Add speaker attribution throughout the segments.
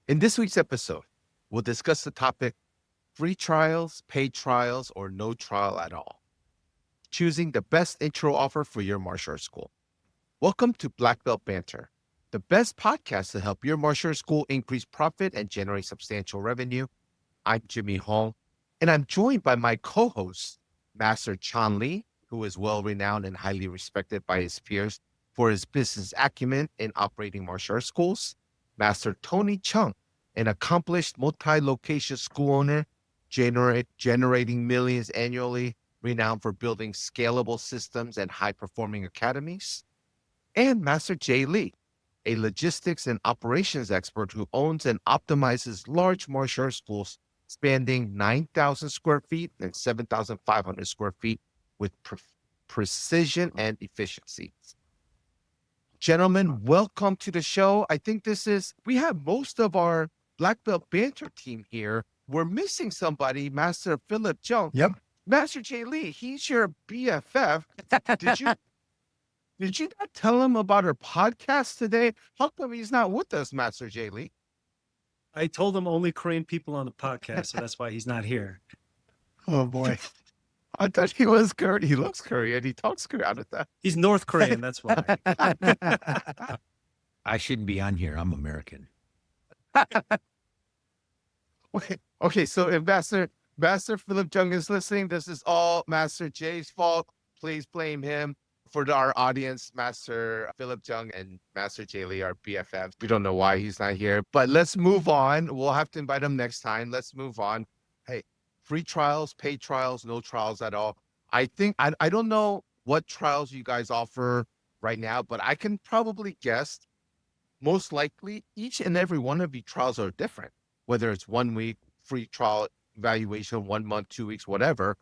Speaker 1: In this week's episode, we'll discuss the topic free trials, paid trials, or no trial at all. Choosing the best intro offer for your martial arts school. Welcome to Black Belt Banter, the best podcast to help your martial arts school increase profit and generate substantial revenue. I'm Jimmy Hong, and I'm joined by my co-host, Master Chan Lee, who is well-renowned and highly respected by his peers for his business acumen in operating martial arts schools, Master Tony Chung, an accomplished multi-location school owner, generating millions annually, renowned for building scalable systems and high-performing academies, and Master Jay Lee, a logistics and operations expert who owns and optimizes large martial arts schools spanning 9,000 square feet and 7,500 square feet with precision and efficiency. Gentlemen, welcome to the show. I think we have most of our Black Belt Banter team here. We're missing somebody, Master Philip Jung.
Speaker 2: Yep.
Speaker 1: Master Jay Lee, he's your BFF. Did you not tell him about our podcast today? How come he's not with us, Master Jay Lee?
Speaker 3: I told him only Korean people on the podcast, so that's why he's not here.
Speaker 2: Oh boy.
Speaker 1: I thought he was Korean. He looks Korean. He talks Korean.
Speaker 3: He's North Korean, that's why.
Speaker 4: I shouldn't be on here. I'm American.
Speaker 1: Wait, okay, so if Master Philip Jung is listening, this is all Master Jay's fault. Please blame him. For our audience, Master Philip Jung and Master Jay Lee are BFFs. We don't know why he's not here, but let's move on. We'll have to invite him next time. Let's move on. Hey, free trials, paid trials, no trials at all. I think, I don't know what trials you guys offer right now, but I can probably guess most likely each and every one of your trials are different, whether it's 1 week, free trial evaluation, 1 month, 2 weeks, whatever.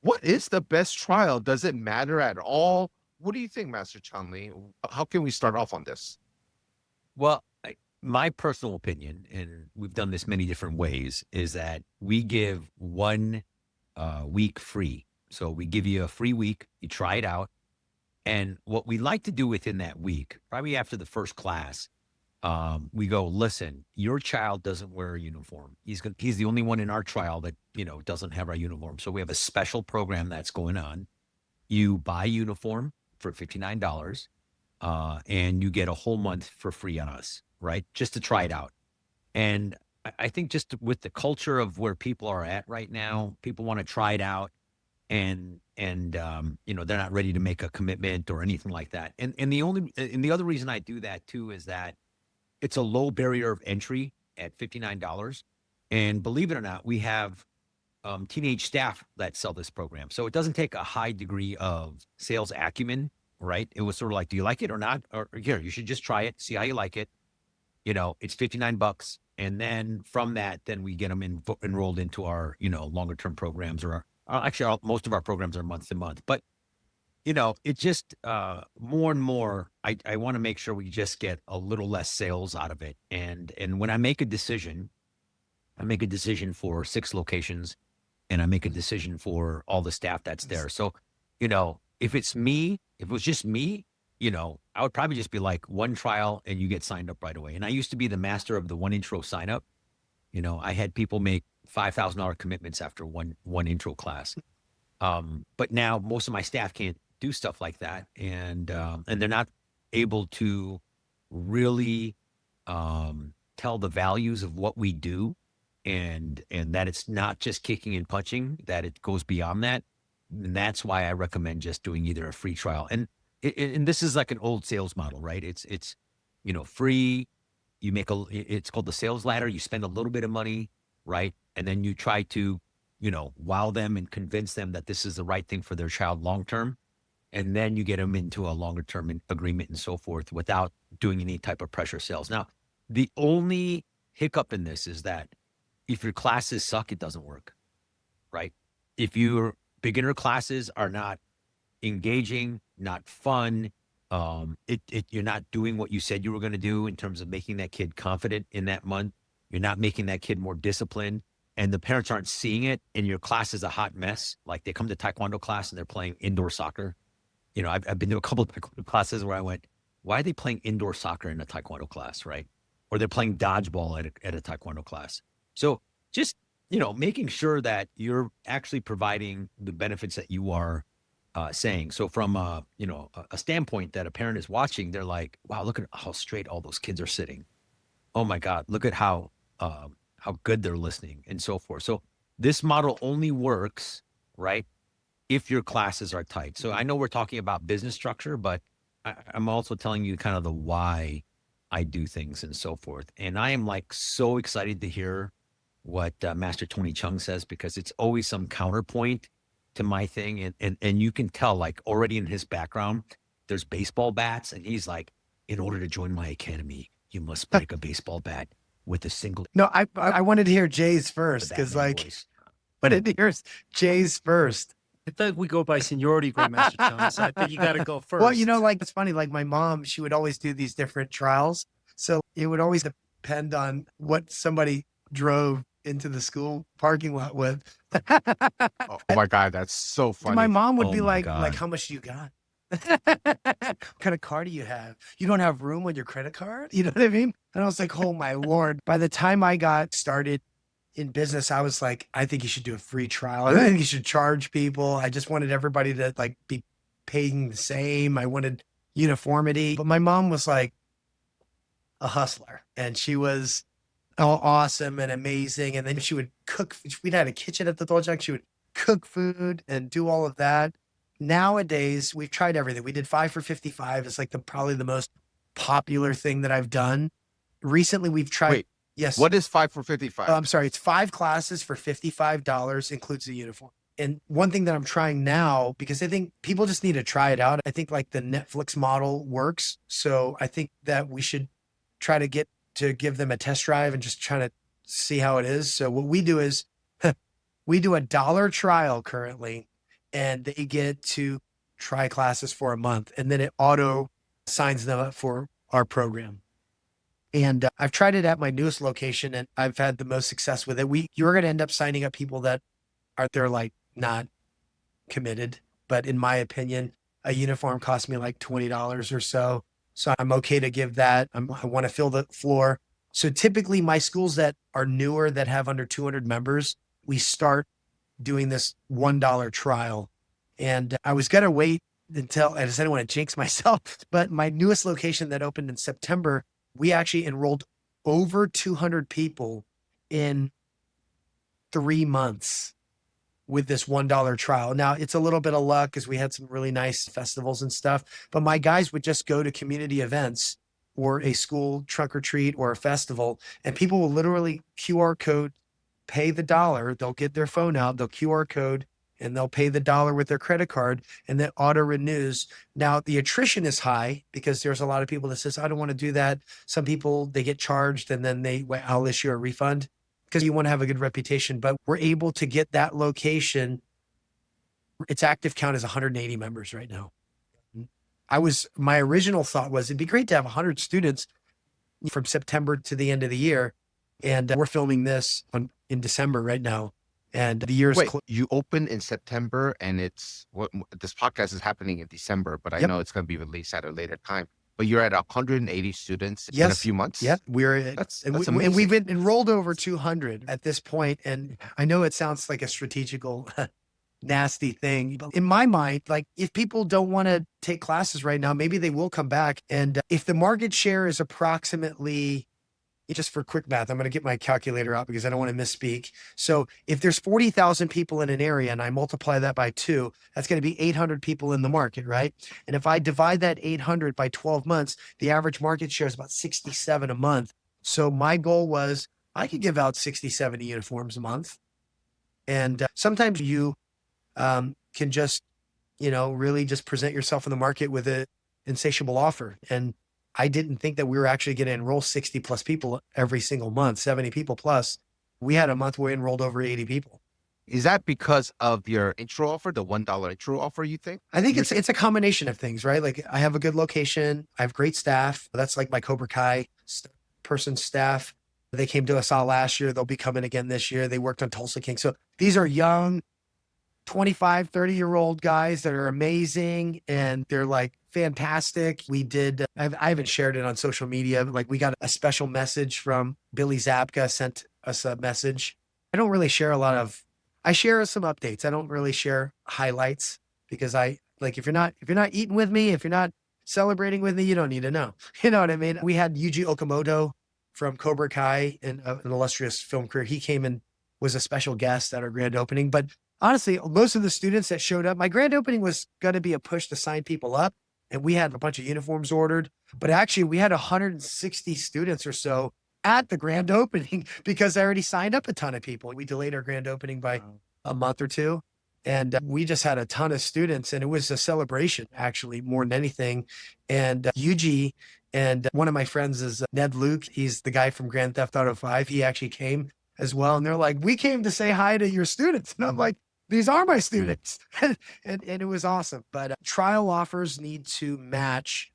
Speaker 1: What is the best trial? Does it matter at all? What do you think, Master Chan Lee? How can we start off on this?
Speaker 4: Well, my personal opinion, and we've done this many different ways, is that we give 1 week free. So we give you a free week, you try it out. And what we like to do within that week, probably after the first class, we go, listen, your child doesn't wear a uniform. He's the only one in our trial that, doesn't have our uniform. So we have a special program that's going on. You buy a uniform for $59, and you get a whole month for free on us, right? Just to try it out. And I think just with the culture of where people are at right now, people want to try it out and they're not ready to make a commitment or anything like that. And the other reason I do that too is that it's a low barrier of entry at $59. And believe it or not, we have teenage staff that sell this program. So it doesn't take a high degree of sales acumen, right? It was sort of like, do you like it or not? Or here, you should just try it, see how you like it. It's $59. And then from that, then we get them enrolled into our, longer term programs most of our programs are month to month. But it just more and more, I want to make sure we just get a little less sales out of it. And when I make a decision for 6 locations, and I make a decision for all the staff that's there. So, if it was just me, I would probably just be like 1 trial and you get signed up right away. And I used to be the master of the 1 intro sign up. I had people make $5,000 commitments after one intro class. But now most of my staff can't do stuff like that. And they're not able to really tell the values of what we do and that it's not just kicking and punching, that it goes beyond that. And that's why I recommend just doing either a free trial. And this is like an old sales model, right? It's free. You it's called the sales ladder. You spend a little bit of money, right? And then you try to, wow them and convince them that this is the right thing for their child long-term. And then you get them into a longer-term agreement and so forth without doing any type of pressure sales. Now, the only hiccup in this is that if your classes suck, it doesn't work, right? If your beginner classes are not engaging, not fun, you're not doing what you said you were going to do in terms of making that kid confident in that month. You're not making that kid more disciplined, and the parents aren't seeing it, and your class is a hot mess. Like they come to Taekwondo class and they're playing indoor soccer. I've been to a couple of classes where I went, why are they playing indoor soccer in a Taekwondo class, right? or they're playing dodgeball at a taekwondo class. So just, making sure that you're actually providing the benefits that you are saying. So from a standpoint that a parent is watching, they're like, wow, look at how straight all those kids are sitting. Oh my God, look at how good they're listening and so forth. So this model only works, right, if your classes are tight. So I know we're talking about business structure, but I'm also telling you kind of the why I do things and so forth. And I am like so excited to hear what Master Tony Chung says, because it's always some counterpoint to my thing. And you can tell, like, already in his background, there's baseball bats. And he's like, in order to join my academy, you must break a baseball bat with a single
Speaker 2: No, I wanted to hear Jay's first because
Speaker 4: voice.
Speaker 2: wanted to hear Jay's first.
Speaker 3: I thought we go by seniority, Grandmaster Chung. So I think you got to go first.
Speaker 2: Well, like it's funny. Like my mom, she would always do these different trials, so it would always depend on what somebody drove into the school parking lot with.
Speaker 1: Oh my God, that's so funny.
Speaker 2: My mom would
Speaker 4: Oh
Speaker 2: be
Speaker 4: my
Speaker 2: like,
Speaker 4: God.
Speaker 2: how much do you got? What kind of car do you have? You don't have room on your credit card? You know what I mean? And I was like, oh my Lord. By the time I got started in business, I was like, I think you should do a free trial. I think you should charge people. I just wanted everybody to like be paying the same. I wanted uniformity. But my mom was like a hustler, and she was awesome and amazing. And then she would cook. We'd had a kitchen at the Dojo. She would cook food and do all of that. Nowadays, we've tried everything. We did 5 for 55. It's like probably the most popular thing that I've done. Recently, we've tried.
Speaker 1: Wait,
Speaker 2: yes.
Speaker 1: what is 5 for 55?
Speaker 2: I'm sorry. It's 5 classes for $55, includes the uniform. And one thing that I'm trying now, because I think people just need to try it out. I think like the Netflix model works. So I think that we should try to give them a test drive and just try to see how it is. So what we do is we do a $1 trial currently, and they get to try classes for a month, and then it auto signs them up for our program. And I've tried it at my newest location, and I've had the most success with it. You're going to end up signing up people that they're like not committed, but in my opinion, a uniform cost me like $20 or so. So I'm okay to give that. I want to fill the floor. So typically my schools that are newer, that have under 200 members, we start doing this $1 trial. And I was going to wait until, I just didn't want to jinx myself, but my newest location that opened in September, we actually enrolled over 200 people in 3 months with this $1 trial. Now it's a little bit of luck because we had some really nice festivals and stuff, but my guys would just go to community events or a school trunk or treat or a festival, and people will literally QR code, pay the $1. They'll get their phone out, they'll QR code, and they'll pay the $1 with their credit card, and then auto renews. Now the attrition is high because there's a lot of people that says, I don't want to do that. Some people, they get charged and then I'll issue a refund because you want to have a good reputation. But we're able to get that location. Its active count is 180 members right now. My original thought was it'd be great to have 100 students from September to the end of the year. And we're filming this in December right now. And the year's
Speaker 1: Wait, you open in September, and this podcast is happening in December, but I know it's going to be released at a later time. But you're at 180 students in a few months?
Speaker 2: Yeah,
Speaker 1: That's
Speaker 2: amazing. And we've been enrolled over 200 at this point. And I know it sounds like a strategical nasty thing, but in my mind, like if people don't want to take classes right now, maybe they will come back. And if the market share is approximately, just for quick math, I'm going to get my calculator out because I don't want to misspeak. So if there's 40,000 people in an area and I multiply that by 2, that's going to be 800 people in the market, right? And if I divide that 800 by 12 months, the average market share is about 67 a month. So my goal was I could give out 60, 70 uniforms a month. And sometimes you can just, really just present yourself in the market with an insatiable offer. And I didn't think that we were actually going to enroll 60 plus people every single month, 70 people plus. We had a month where we enrolled over 80 people.
Speaker 1: Is that because of your intro offer, the $1 intro offer, you think?
Speaker 2: I think it's a combination of things, right? Like I have a good location. I have great staff. That's like my Cobra Kai person staff. They came to us all last year. They'll be coming again this year. They worked on Tulsa King. So these are young, 25, 30-year-old guys that are amazing. And they're like fantastic. We did, I haven't shared it on social media, but like we got a special message from Billy Zabka sent us a message. I don't really share a lot of, I share some updates. I don't really share highlights because I like, if you're not eating with me, if you're not celebrating with me, you don't need to know. You know what I mean? We had Yuji Okamoto from Cobra Kai in an illustrious film career. He came and was a special guest at our grand opening. But honestly, most of the students that showed up, my grand opening was going to be a push to sign people up. And we had a bunch of uniforms ordered. But actually, we had 160 students or so at the grand opening because I already signed up a ton of people. We delayed our grand opening by a month or two. And we just had a ton of students, and it was a celebration, actually, more than anything. And Yuji and one of my friends is Ned Luke. He's the guy from Grand Theft Auto 5. He actually came as well. And they're like, we came to say hi to your students. And I'm like, these are my students. and it was awesome. But trial offers need to match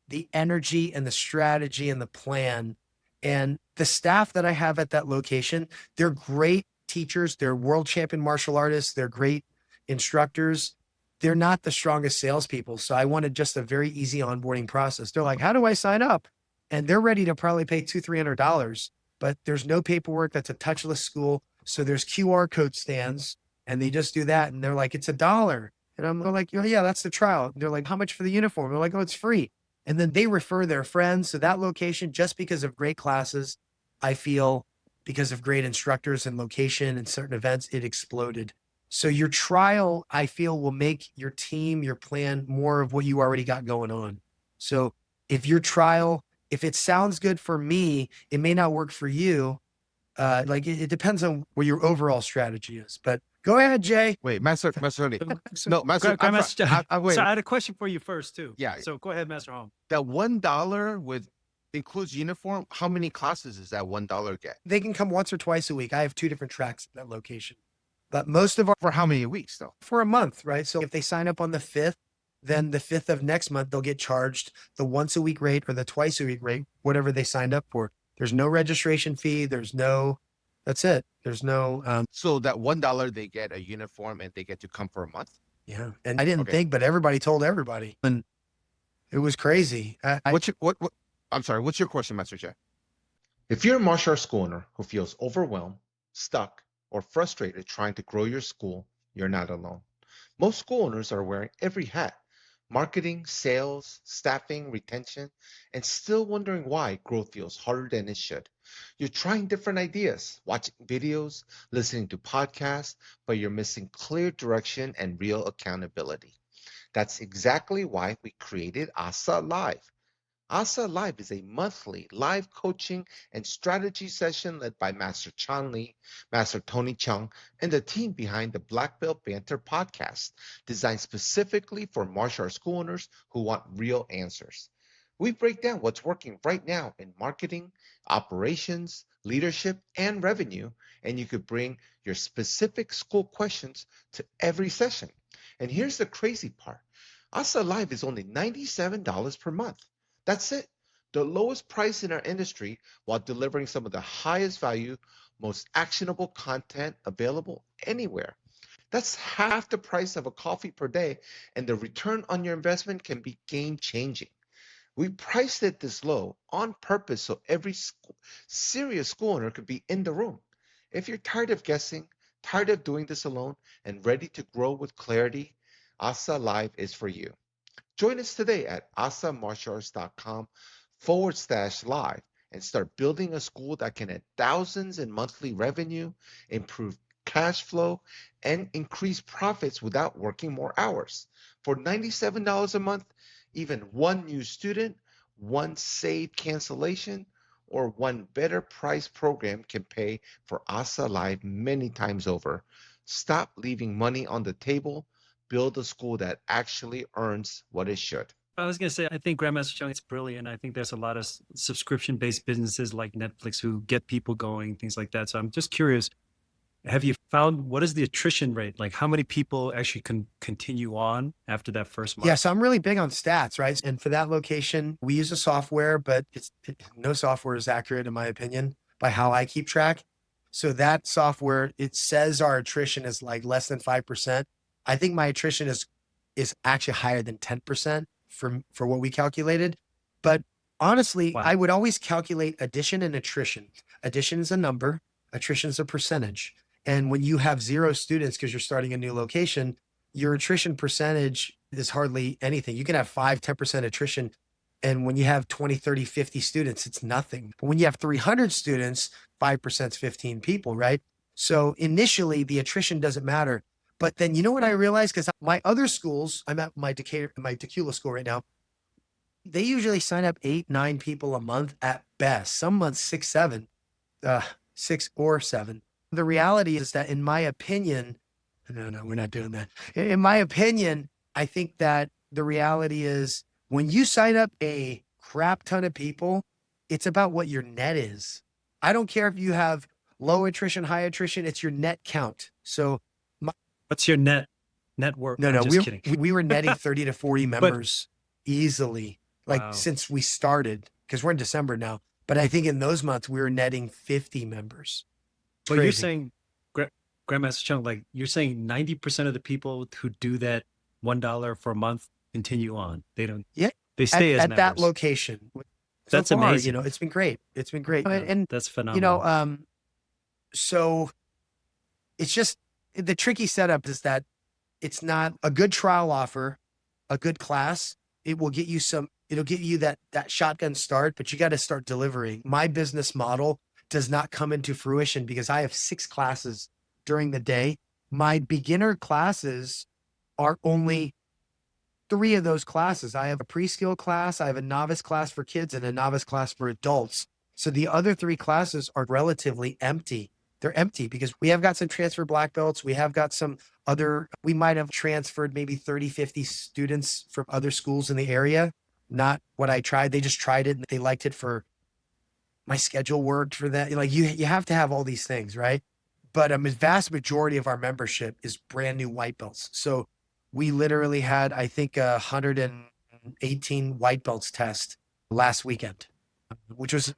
Speaker 2: the energy and the strategy and the plan. And the staff that I have at that location, they're great teachers. They're world champion martial artists. They're great instructors. They're not the strongest salespeople. So I wanted just a very easy onboarding process. They're like, how do I sign up? And they're ready to probably pay $200-$300, but there's no paperwork. That's a touchless school. So there's QR code stands and they just do that. And they're like, it's $1. And I'm like, oh, yeah, that's the trial. They're like, how much for the uniform? They're like, oh, it's free. And then they refer their friends. So that location, just because of great classes, I feel because of great instructors and location and certain events, it exploded. So your trial, I feel, will make your team, your plan more of what you already got going on. So if your trial, if it sounds good for me, it may not work for you. It depends on what your overall strategy is. But go ahead, Jay.
Speaker 1: Wait, Master Tony. No, Master.
Speaker 3: Grandmaster,
Speaker 1: Wait.
Speaker 3: so I had a question for you first too.
Speaker 1: Yeah.
Speaker 3: So go ahead, Master Home.
Speaker 1: That $1 with includes uniform. How many classes does that $1 get?
Speaker 2: They can come once or twice a week. I have 2 different tracks at that location. But most of our,
Speaker 1: For how many weeks though?
Speaker 2: for a month, right? So if they sign up on the 5th, then the 5th of next month, they'll get charged the once a week rate or the twice a week rate, whatever they signed up for. There's no registration fee. That's it. There's no,
Speaker 1: So that $1 they get a uniform and they get to come for a month.
Speaker 2: yeah. And I didn't
Speaker 1: Okay.
Speaker 2: think, but everybody told everybody. And it was crazy.
Speaker 1: What's your question, Master Jay? If you're a martial arts school owner who feels overwhelmed, stuck, or frustrated trying to grow your school, you're not alone. Most school owners are wearing every hat: marketing, sales, staffing, retention, and still wondering why growth feels harder than it should. You're trying different ideas, watching videos, listening to podcasts, but you're missing clear direction and real accountability. That's exactly why we created ASA Live. ASA Live is a monthly live coaching and strategy session led by Master Chan Lee, Master Tony Chung, and the team behind the Black Belt Banter podcast, designed specifically for martial arts school owners who want real answers. We break down what's working right now in marketing, operations, leadership, and revenue, and you could bring your specific school questions to every session. And here's the crazy part. ASA Live is only $97 per month. That's it. The lowest price in our industry while delivering some of the highest value, most actionable content available anywhere. That's half the price of a coffee per day, and the return on your investment can be game changing. We priced it this low on purpose so every serious school owner could be in the room. If you're tired of guessing, tired of doing this alone, and ready to grow with clarity, ASA Live is for you. Join us today at asamartialarts.com/live and start building a school that can add thousands in monthly revenue, improve cash flow, and increase profits without working more hours. For $97 a month, even one new student, one saved cancellation, or one better price program can pay for ASA Live many times over. Stop leaving money on the table. Build a school that actually earns what it should.
Speaker 3: I was going to say, I think Grandmaster Chung, it's brilliant. I think there's a lot of subscription-based businesses like Netflix who get people going, things like that. So I'm just curious, have you found, what is the attrition rate? Like how many people actually can continue on after that first month?
Speaker 2: Yeah, so I'm really big on stats, right? And for that location, we use a software, but no software is accurate in my opinion by how I keep track. So that software, it says our attrition is like less than 5%. I think my attrition is actually higher than 10% for what we calculated. But honestly,
Speaker 3: Wow.
Speaker 2: I would always calculate addition and attrition. Addition is a number, attrition is a percentage. And when you have 0 students because you're starting a new location, your attrition percentage is hardly anything. You can have 5-10% attrition. And when you have 20, 30, 50 students, it's nothing. But when you have 300 students, 5% is 15 people, right? So initially the attrition doesn't matter. But then you know what I realized? Because my other schools, I'm at my tequila school right now. They usually sign up 8, 9 people a month at best. Some months 6, 7, 6 or 7. The reality is that, in my opinion, no, we're not doing that. In my opinion, I think that the reality is when you sign up a crap ton of people, it's about what your net is. I don't care if you have low attrition, high attrition, it's your net count. So
Speaker 3: What's your network?
Speaker 2: no,
Speaker 3: I'm
Speaker 2: no,
Speaker 3: just kidding.
Speaker 2: we were netting 30 to 40 members easily, like
Speaker 3: Wow.
Speaker 2: since we started, because we're in December now. But I think in those months we were netting 50 members. It's
Speaker 3: But you're
Speaker 2: crazy.
Speaker 3: saying, Grandmaster Chung, like you're saying 90% of the people who do that $1 for a month continue on. They don't,
Speaker 2: Yeah,
Speaker 3: they stay as
Speaker 2: at that
Speaker 3: members.
Speaker 2: location.
Speaker 3: That's
Speaker 2: far,
Speaker 3: amazing.
Speaker 2: it's been great. It's been great.
Speaker 3: Yeah,
Speaker 2: And
Speaker 3: that's phenomenal.
Speaker 2: so it's just the tricky setup is that it's not a good trial offer, a good class. It will get you it'll give you that shotgun start, but you got to start delivering. My business model does not come into fruition because I have 6 classes during the day. My beginner classes are only 3 of those classes. I have a pre-skill class, I have a novice class for kids, and a novice class for adults. So the other 3 classes are relatively empty. They're empty because we have got some transfer black belts. We have got some we might have transferred maybe 30, 50 students from other schools in the area. Not what I tried. They just tried it and they liked it for my schedule worked for that. Like you have to have all these things, right? But a vast majority of our membership is brand new white belts. So we literally had, I think, 118 white belts test last weekend, which was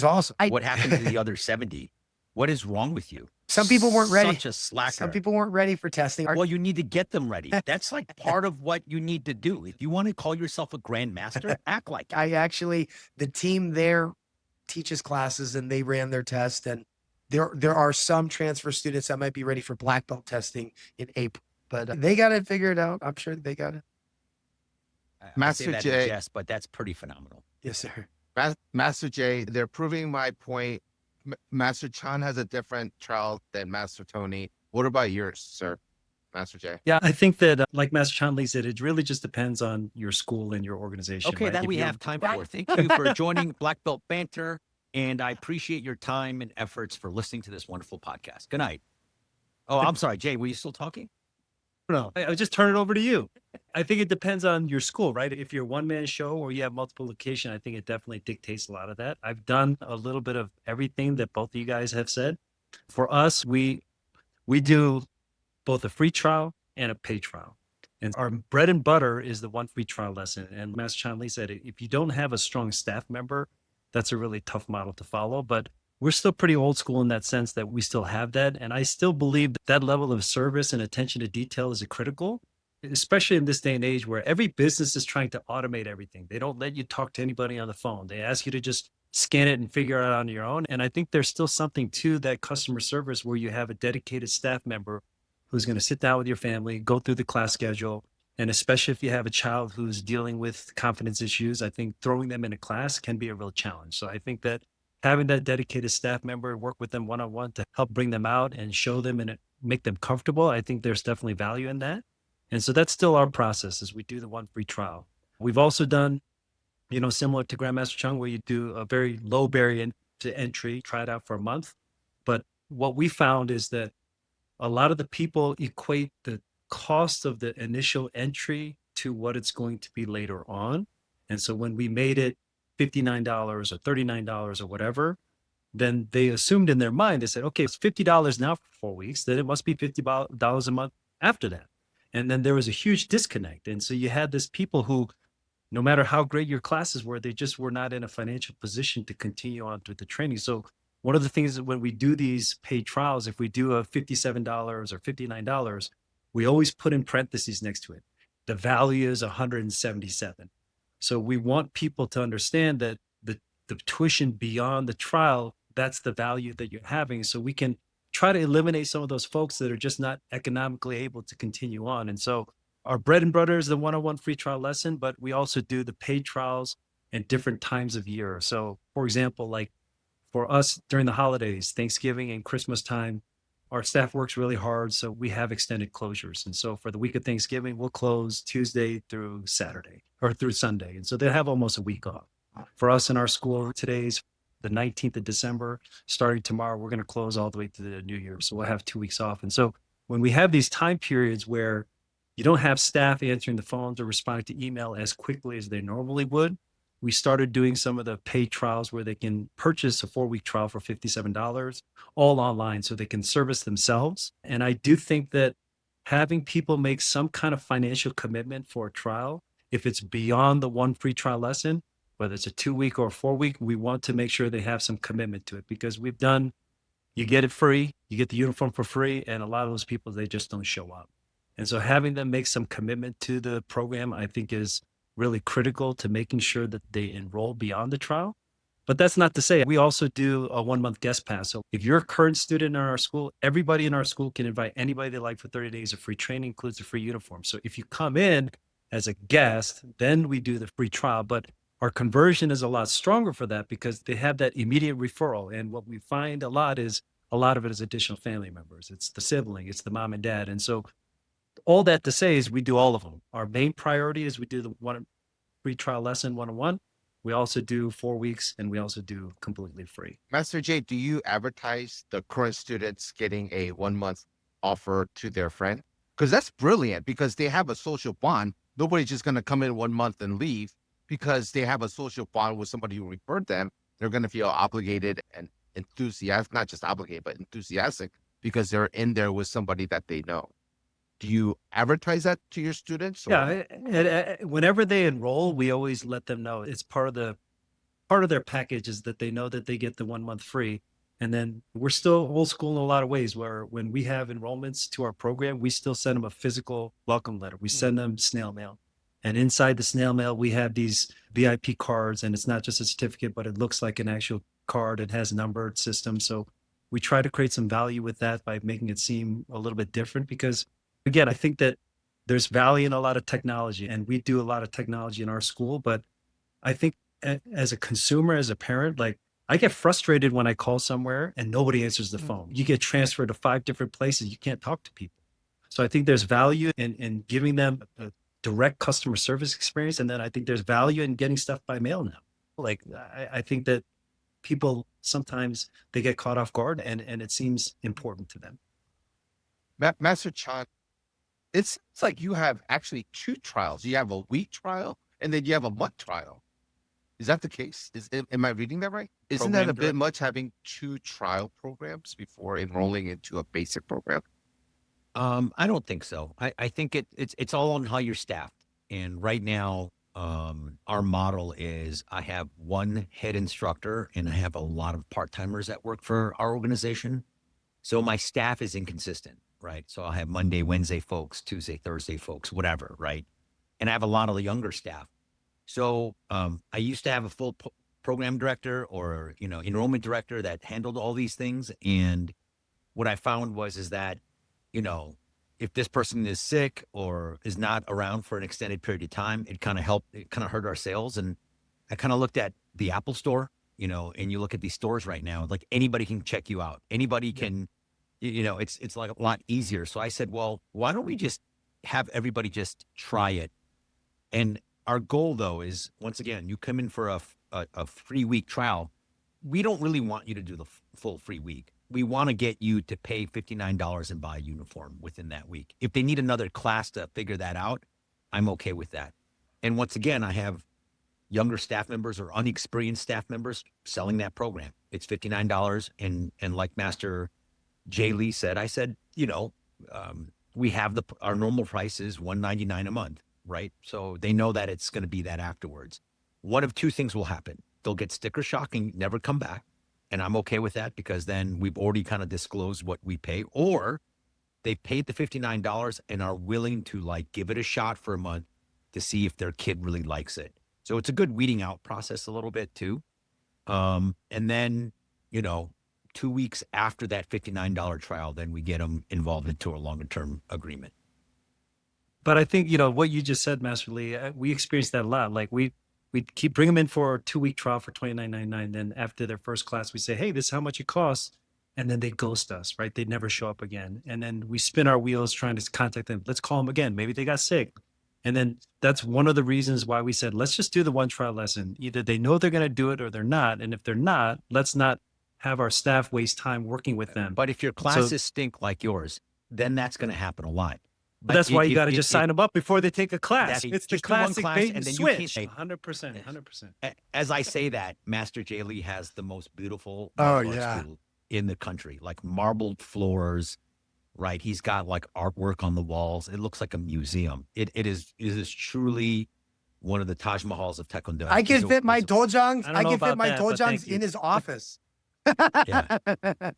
Speaker 2: awesome.
Speaker 4: What happened to the other 70? What is wrong with you?
Speaker 2: Some people weren't ready.
Speaker 4: Such a slacker.
Speaker 2: Some people weren't ready for testing.
Speaker 4: Well, you need to get them ready. That's like part of what you need to do. If you want to call yourself a grandmaster, act like it.
Speaker 2: The team there teaches classes and they ran their test. And there are some transfer students that might be ready for black belt testing in April, but they got it figured out. I'm sure they got it.
Speaker 4: I say
Speaker 1: Master
Speaker 4: that
Speaker 1: J.
Speaker 4: in jest, but that's pretty phenomenal.
Speaker 2: Yes, sir.
Speaker 1: Master J, they're proving my point. Master Chan has a different trial than Master Tony. What about yours, sir? Master J.
Speaker 3: Yeah, I think that, like Master Chan Lee said, it really just depends on your school and your organization.
Speaker 4: Okay,
Speaker 3: right?
Speaker 4: that
Speaker 3: If
Speaker 4: we
Speaker 3: you're-
Speaker 4: have time for. Thank you for joining Black Belt Banter, and I appreciate your time and efforts for listening to this wonderful podcast. Good night. Oh, I'm sorry, Jay, were you still talking?
Speaker 3: No, I just turn it over to you. I think it depends on your school, right? If you're a one-man show or you have multiple location, I think it definitely dictates a lot of that. I've done a little bit of everything that both of you guys have said. For us, we do both a free trial and a paid trial. And our bread and butter is the one free trial lesson. And Master Chan Lee said, if you don't have a strong staff member, that's a really tough model to follow. But we're still pretty old school in that sense that we still have that. And I still believe that level of service and attention to detail is critical, especially in this day and age where every business is trying to automate everything. They don't let you talk to anybody on the phone. They ask you to just scan it and figure it out on your own. And I think there's still something to that customer service where you have a dedicated staff member who's going to sit down with your family, go through the class schedule. And especially if you have a child who's dealing with confidence issues, I think throwing them in a class can be a real challenge. So I think that having that dedicated staff member work with them one-on-one to help bring them out and show them and make them comfortable, I think there's definitely value in that. And so that's still our process as we do the one free trial. We've also done, similar to Grandmaster Chung, where you do a very low barrier to entry, try it out for a month. But what we found is that a lot of the people equate the cost of the initial entry to what it's going to be later on. And so when we made it $59 or $39 or whatever, then they assumed in their mind, they said, okay, it's $50 now for 4 weeks, then it must be $50 a month after that. And then there was a huge disconnect. And so you had this people who, no matter how great your classes were, they just were not in a financial position to continue on with the training. So one of the things that when we do these paid trials, if we do a $57 or $59, we always put in parentheses next to it. the value is 177. So we want people to understand that the tuition beyond the trial, that's the value that you're having. So we can try to eliminate some of those folks that are just not economically able to continue on. And so our bread and butter is the one-on-one free trial lesson, but we also do the paid trials at different times of year. So for example, like for us during the holidays, Thanksgiving and Christmas time, our staff works really hard. So we have extended closures. And so for the week of Thanksgiving, we'll close Tuesday through Saturday or through Sunday. And so they have almost a week off. For us in our school, today's the 19th of December. Starting tomorrow, we're going to close all the way to the new year. So we'll have 2 weeks off. And so when we have these time periods where you don't have staff answering the phones or responding to email as quickly as they normally would, we started doing some of the paid trials where they can purchase a 4-week trial for $57, all online, so they can service themselves. And I do think that having people make some kind of financial commitment for a trial, if it's beyond the one free trial lesson, whether it's a 2-week or a 4-week, we want to make sure they have some commitment to it, because we've done, you get it free, you get the uniform for free, and a lot of those people, they just don't show up. And so having them make some commitment to the program, I think is really critical to making sure that they enroll beyond the trial. But that's not to say we also do a 1-month guest pass. So if you're a current student in our school, everybody in our school can invite anybody they like for 30 days of free training, includes a free uniform. So if you come in as a guest, then we do the free trial. But our conversion is a lot stronger for that because they have that immediate referral. And what we find a lot is a lot of it is additional family members. It's the sibling, it's the mom and dad. And so all that to say is we do all of them. Our main priority is we do the one free trial lesson 101. We also do 4 weeks, and we also do completely free.
Speaker 1: Master Jay, do you advertise the current students getting a 1-month offer to their friend? Because that's brilliant, because they have a social bond. Nobody's just going to come in 1 month and leave because they have a social bond with somebody who referred them. They're going to feel obligated and enthusiastic, not just obligated, but enthusiastic because they're in there with somebody that they know. Do you advertise that to your students? Or?
Speaker 3: Yeah, whenever they enroll, we always let them know it's part of their package is that they know that they get the 1 month free. And then we're still old school in a lot of ways, where when we have enrollments to our program, we still send them a physical welcome letter. We send them snail mail. And inside the snail mail, we have these VIP cards, and it's not just a certificate, but it looks like an actual card. It has numbered system. So we try to create some value with that by making it seem a little bit different, because again, I think that there's value in a lot of technology, and we do a lot of technology in our school. But I think as a consumer, as a parent, like I get frustrated when I call somewhere and nobody answers the phone. You get transferred to 5 different places. You can't talk to people. So I think there's value in giving them a direct customer service experience. And then I think there's value in getting stuff by mail now. Like I think that people sometimes they get caught off guard, and it seems important to them.
Speaker 1: Master Chan, it seems like you have actually 2 trials. You have a week trial and then you have a month trial. Is that the case? Am I reading that right? Isn't that a bit much, having 2 trial programs before enrolling into a basic program?
Speaker 4: I don't think so. I think it's all on how you're staffed. And right now, our model is I have one head instructor and I have a lot of part-timers that work for our organization. So my staff is inconsistent, right? So I'll have Monday, Wednesday folks, Tuesday, Thursday folks, whatever, right? And I have a lot of the younger staff. So I used to have a full program director or, enrollment director that handled all these things. And what I found is that, if this person is sick or is not around for an extended period of time, it kind of hurt our sales. And I kind of looked at the Apple store, and you look at these stores right now, like anybody can check you out. Anybody can, it's like a lot easier. So I said, well, why don't we just have everybody just try it? And our goal, though, is, once again, you come in for a free week trial. We don't really want you to do the full free week. We want to get you to pay $59 and buy a uniform within that week. If they need another class to figure that out, I'm okay with that. And once again, I have younger staff members or unexperienced staff members selling that program. It's $59. And like Master Jay Lee said, I said, we have our normal price is $199 a month, right? So they know that it's going to be that afterwards. One of 2 things will happen. They'll get sticker shock and never come back. And I'm okay with that, because then we've already kind of disclosed what we pay. Or they paid the $59 and are willing to like give it a shot for a month to see if their kid really likes it. So it's a good weeding out process a little bit too. And then, 2 weeks after that $59 trial, then we get them involved into a longer term agreement.
Speaker 3: But I think, what you just said, Master Lee, we experienced that a lot. Like we keep bring them in for a 2-week trial for $29.99. Then after their first class, we say, hey, this is how much it costs. And then they ghost us, right? They never show up again. And then we spin our wheels trying to contact them. Let's call them again. Maybe they got sick. And then that's one of the reasons why we said, let's just do the one trial lesson. Either they know they're going to do it or they're not. And if they're not, let's not have our staff waste time working with them.
Speaker 4: But if your classes stink like yours, then that's going to happen a lot.
Speaker 3: But that's why you got to just sign them up before they take a class. It's the
Speaker 4: just do one
Speaker 3: classic
Speaker 4: class
Speaker 3: bait
Speaker 4: and
Speaker 3: and
Speaker 4: then you
Speaker 3: switch.
Speaker 4: can't say-
Speaker 3: 100%, 100%.
Speaker 4: As I say that, Master J. Lee has the most beautiful
Speaker 2: Oh,
Speaker 4: martial arts
Speaker 2: yeah.
Speaker 4: school in the country, like marbled floors, right? He's got like artwork on the walls. It looks like a museum. It is truly one of the Taj Mahals of Taekwondo.
Speaker 2: I can fit my dojangs.
Speaker 3: I don't
Speaker 2: I
Speaker 3: know
Speaker 2: can fit
Speaker 3: about
Speaker 2: my
Speaker 3: that, but thank
Speaker 2: dojangs
Speaker 3: you.
Speaker 2: in his office.
Speaker 4: Yeah.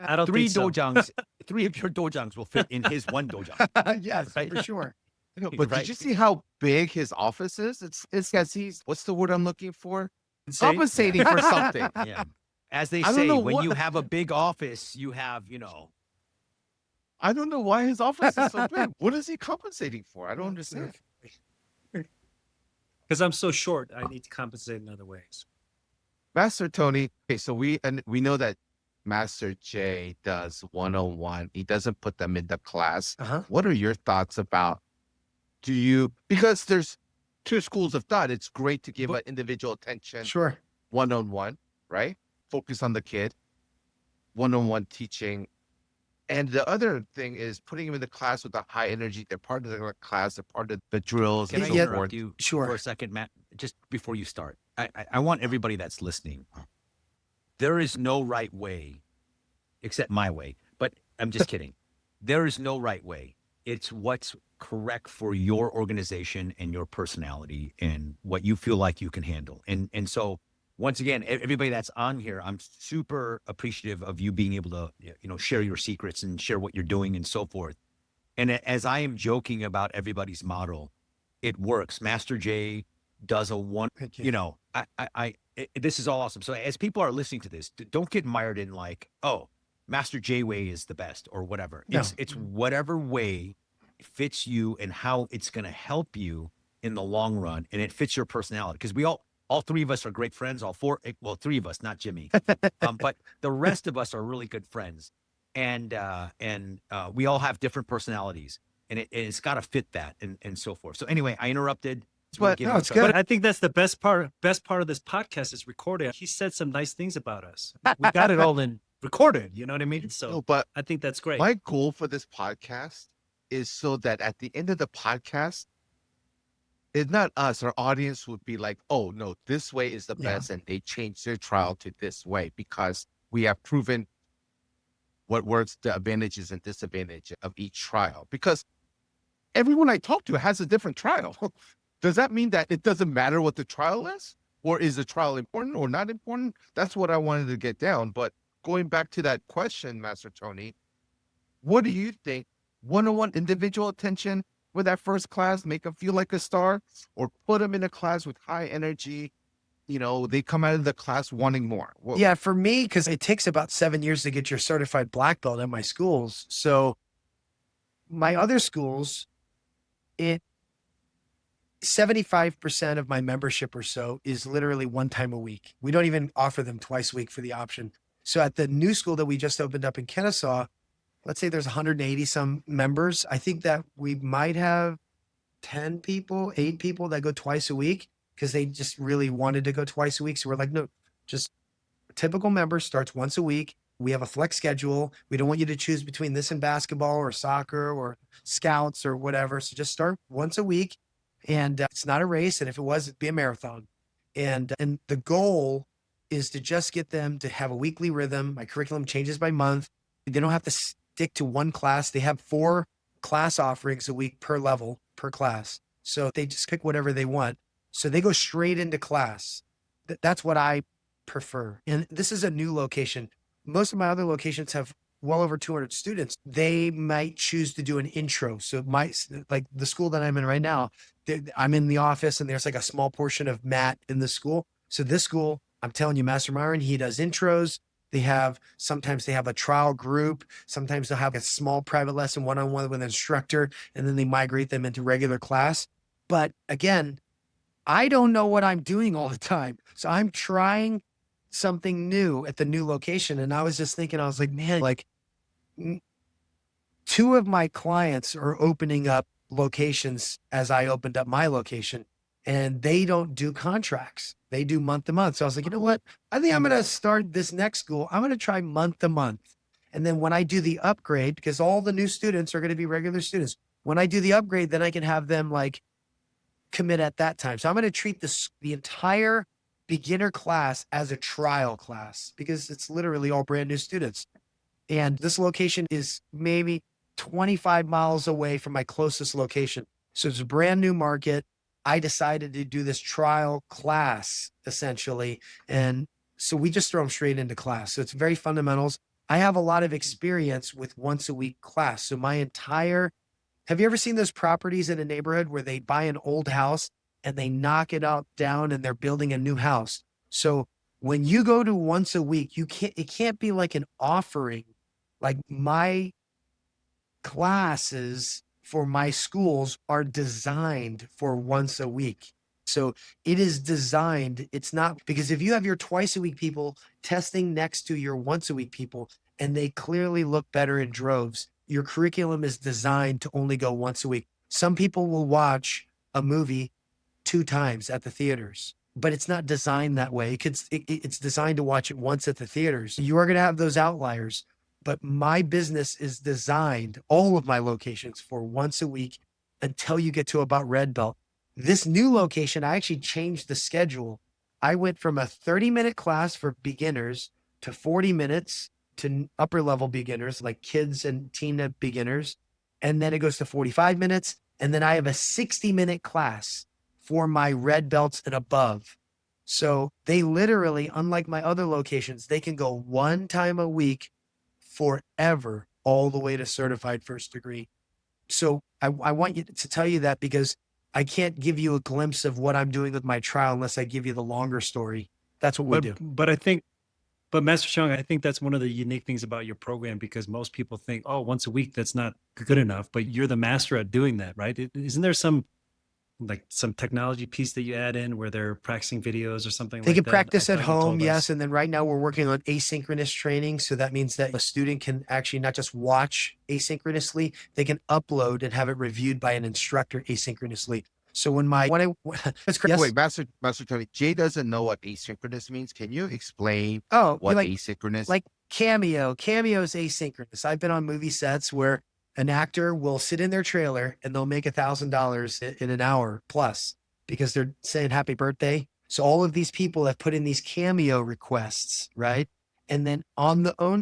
Speaker 3: I don't
Speaker 4: Three
Speaker 3: think so.
Speaker 4: dojangs, three of your dojangs will fit in his one dojang.
Speaker 2: Yes,
Speaker 4: Right.
Speaker 2: for sure.
Speaker 1: No, but
Speaker 4: Right.
Speaker 1: did you see how big his office is? It's because he's, what's the word I'm looking for?
Speaker 3: Say-
Speaker 1: Compensating for something.
Speaker 4: Yeah. As they
Speaker 1: I don't
Speaker 4: say,
Speaker 1: know
Speaker 4: when
Speaker 1: what-
Speaker 4: you have a big office, you have,
Speaker 1: I don't know why his office is so big. What is he compensating for? I don't understand.
Speaker 3: Because I'm so short, I need to compensate in other ways.
Speaker 1: Master Tony. Okay, so we know that Master J does 101. He doesn't put them in the class.
Speaker 2: Uh-huh.
Speaker 1: What are your thoughts about? Because there's two schools of thought. It's great to give an individual attention
Speaker 2: Sure.
Speaker 1: one-on-one, right? Focus on the kid, one-on-one teaching. And the other thing is putting them in the class with a high energy. They're part of the class. They're part of the drills
Speaker 4: Can
Speaker 1: and
Speaker 4: I
Speaker 1: so
Speaker 2: Yeah,
Speaker 4: interrupt
Speaker 1: forth.
Speaker 4: you
Speaker 2: Sure.
Speaker 4: for a second, Matt? Just before you start, I want everybody that's listening. There is no right way, except my way. But I'm just kidding. There is no right way. It's what's correct for your organization and your personality and what you feel like you can handle. And so once again, everybody that's on here, I'm super appreciative of you being able to, share your secrets and share what you're doing and so forth. And as I am joking about everybody's model, it works. Master J does a one,
Speaker 2: Thank you.
Speaker 4: this is all awesome. So as people are listening to this, don't get mired in like, oh, Master J way is the best or whatever.
Speaker 2: No.
Speaker 4: It's whatever way fits you and how it's going to help you in the long run. And it fits your personality. Because all three of us are great friends. Three of us, not Jimmy. But the rest of us are really good friends. And we all have different personalities. And it's got to fit that and so forth. So anyway, I interrupted.
Speaker 1: But-
Speaker 2: No, it's good.
Speaker 3: But I think that's the best part of this podcast is recorded. He said some nice things about us. We got it all in recorded. You know what I mean? So
Speaker 1: No, but
Speaker 3: I think that's great.
Speaker 1: my goal for this podcast is so that at the end of the podcast, it's not us, our audience would be like, oh, no, this way is the
Speaker 2: Yeah.
Speaker 1: best. And they change their trial to this way because we have proven what works, the advantages and disadvantages of each trial. Because everyone I talk to has a different trial. Does that mean that it doesn't matter what the trial is? Or is the trial important or not important? That's what I wanted to get down. But going back to that question, Master Tony, what do you think? One-on-one individual attention with that first class, make them feel like a star, or put them in a class with high energy, they come out of the class wanting more.
Speaker 2: Yeah, for me, because it takes about 7 years to get your certified black belt at my schools. So my other schools, 75% of my membership or so is literally one time a week. We don't even offer them twice a week for the option. So at the new school that we just opened up in Kennesaw, let's say there's 180 some members. I think that we might have 8 people that go twice a week because they just really wanted to go twice a week. So we're like, no, just a typical member starts once a week. We have a flex schedule. We don't want you to choose between this and basketball or soccer or scouts or whatever. So just start once a week. And it's not a race. And if it was, it'd be a marathon. And the goal is to just get them to have a weekly rhythm. My curriculum changes by month. They don't have to stick to one class. They have 4 class offerings a week per level, per class. So they just pick whatever they want. So they go straight into class. That's what I prefer. And this is a new location. Most of my other locations have well over 200 students, they might choose to do an intro. So like the school that I'm in right now, I'm in the office and there's like a small portion of Matt in the school. So this school, I'm telling you, Master Myron, he does intros. Sometimes they have a trial group. Sometimes they'll have a small private lesson one-on-one with an instructor, and then they migrate them into regular class. But again, I don't know what I'm doing all the time. So I'm trying something new at the new location. And I was just thinking, I was like, man, like two of my clients are opening up locations as I opened up my location, and they don't do contracts. They do month to month. So I was like, you know what? I think I'm going to start this next school. I'm going to try month to month. And then when I do the upgrade, because all the new students are going to be regular students, when I do the upgrade, then I can have them like commit at that time. So I'm going to treat the entire beginner class as a trial class because it's literally all brand new students. And this location is maybe 25 miles away from my closest location. So it's a brand new market. I decided to do this trial class essentially. And so we just throw them straight into class. So it's very fundamentals. I have a lot of experience with once a week class. So have you ever seen those properties in a neighborhood where they buy an old house and they knock it out down and they're building a new house? So when you go to once a week, it can't be like an offering. Like my classes for my schools are designed for once a week. So it is designed. It's not because if you have your twice a week people testing next to your once a week people, and they clearly look better in droves, your curriculum is designed to only go once a week. Some people will watch a movie 2 times at the theaters, but it's not designed that way. It's designed to watch it once at the theaters. You are going to have those outliers, but my business is designed, all of my locations, for once a week until you get to about red belt. This new location, I actually changed the schedule. I went from a 30-minute class for beginners to 40 minutes to upper level beginners, like kids and teen beginners. And then it goes to 45 minutes. And then I have a 60-minute class for my red belts and above. So they literally, unlike my other locations, they can go 1 time a week forever, all the way to certified first degree. So I want you to tell you that because I can't give you a glimpse of what I'm doing with my trial unless I give you the longer story. That's what we do.
Speaker 3: But Master Chung, I think that's one of the unique things about your program, because most people think, oh, once a week, that's not good enough, but you're the master at doing that, right? Isn't there some technology piece that you add in where they're practicing videos or something
Speaker 2: They
Speaker 3: like
Speaker 2: can
Speaker 3: that?
Speaker 2: practice
Speaker 3: I
Speaker 2: at
Speaker 3: thought you told
Speaker 2: home,
Speaker 3: us.
Speaker 2: yes. And then right now we're working on asynchronous training. So that means that a student can actually not just watch asynchronously, they can upload and have it reviewed by an instructor asynchronously. So that's correct.
Speaker 1: Wait, Master Tony, Jay doesn't know what asynchronous means. Can you explain
Speaker 2: Oh,
Speaker 1: what
Speaker 2: like
Speaker 1: asynchronous?
Speaker 2: like Cameo. Cameo is asynchronous. I've been on movie sets where an actor will sit in their trailer and they'll make $1,000 in an hour plus because they're saying happy birthday. So all of these people have put in these cameo requests, right? And then on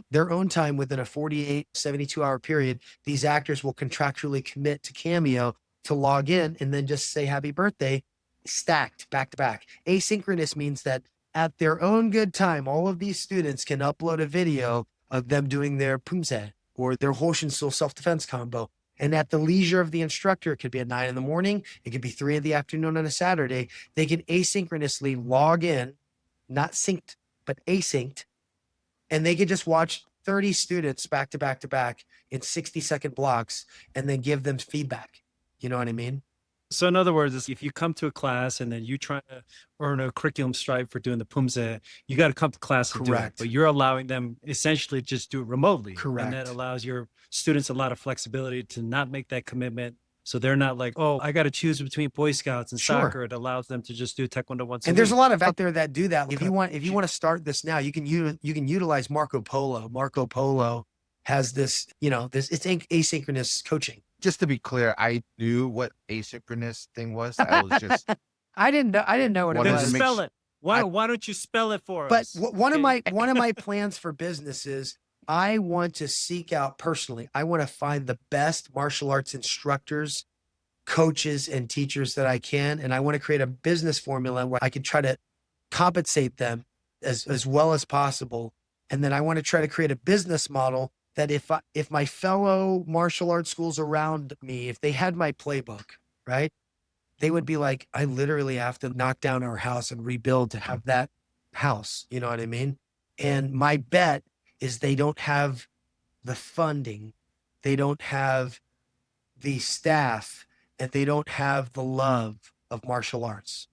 Speaker 2: their own time within a 48, 72-hour period, these actors will contractually commit to Cameo to log in and then just say happy birthday stacked back to back. Asynchronous means that at their own good time, all of these students can upload a video of them doing their pumse or their Hoshinsul self-defense combo. And at the leisure of the instructor, it could be at 9 a.m, it could be 3 p.m on a Saturday. They can asynchronously log in, not synced, but asynced, and they could just watch 30 students back to back to back in 60-second blocks and then give them feedback. You know what I mean?
Speaker 3: So in other words, if you come to a class and then you try to earn a curriculum stripe for doing the Pumse, you got to come to class and do it.
Speaker 2: Correct.
Speaker 3: But you're allowing them essentially just do it remotely.
Speaker 2: Correct.
Speaker 3: And that allows your students a lot of flexibility to not make that commitment. So they're not like, oh, I got to choose between Boy Scouts and
Speaker 2: Sure.
Speaker 3: soccer. It allows them to just do Taekwondo once a
Speaker 2: And there's a
Speaker 3: week.
Speaker 2: lot of out there that do that. If you want to start this now, you can utilize Marco Polo. Marco Polo has this, it's asynchronous coaching.
Speaker 1: Just to be clear, I knew what asynchronous thing was. I was just
Speaker 2: I didn't know what it
Speaker 1: Wanted
Speaker 3: Then
Speaker 1: to
Speaker 2: was.
Speaker 1: make
Speaker 3: spell
Speaker 1: sure-
Speaker 3: it. Why don't you spell it for
Speaker 2: But
Speaker 3: us?
Speaker 2: one of
Speaker 3: Okay?
Speaker 2: my plans for business is I want to seek out personally. I want to find the best martial arts instructors, coaches, and teachers that I can, and I want to create a business formula where I can try to compensate them as well as possible. And then I want to try to create a business model that if my fellow martial arts schools around me, if they had my playbook, right, they would be like, I literally have to knock down our house and rebuild to have that house. You know what I mean? And my bet is they don't have the funding, they don't have the staff, and they don't have the love of martial arts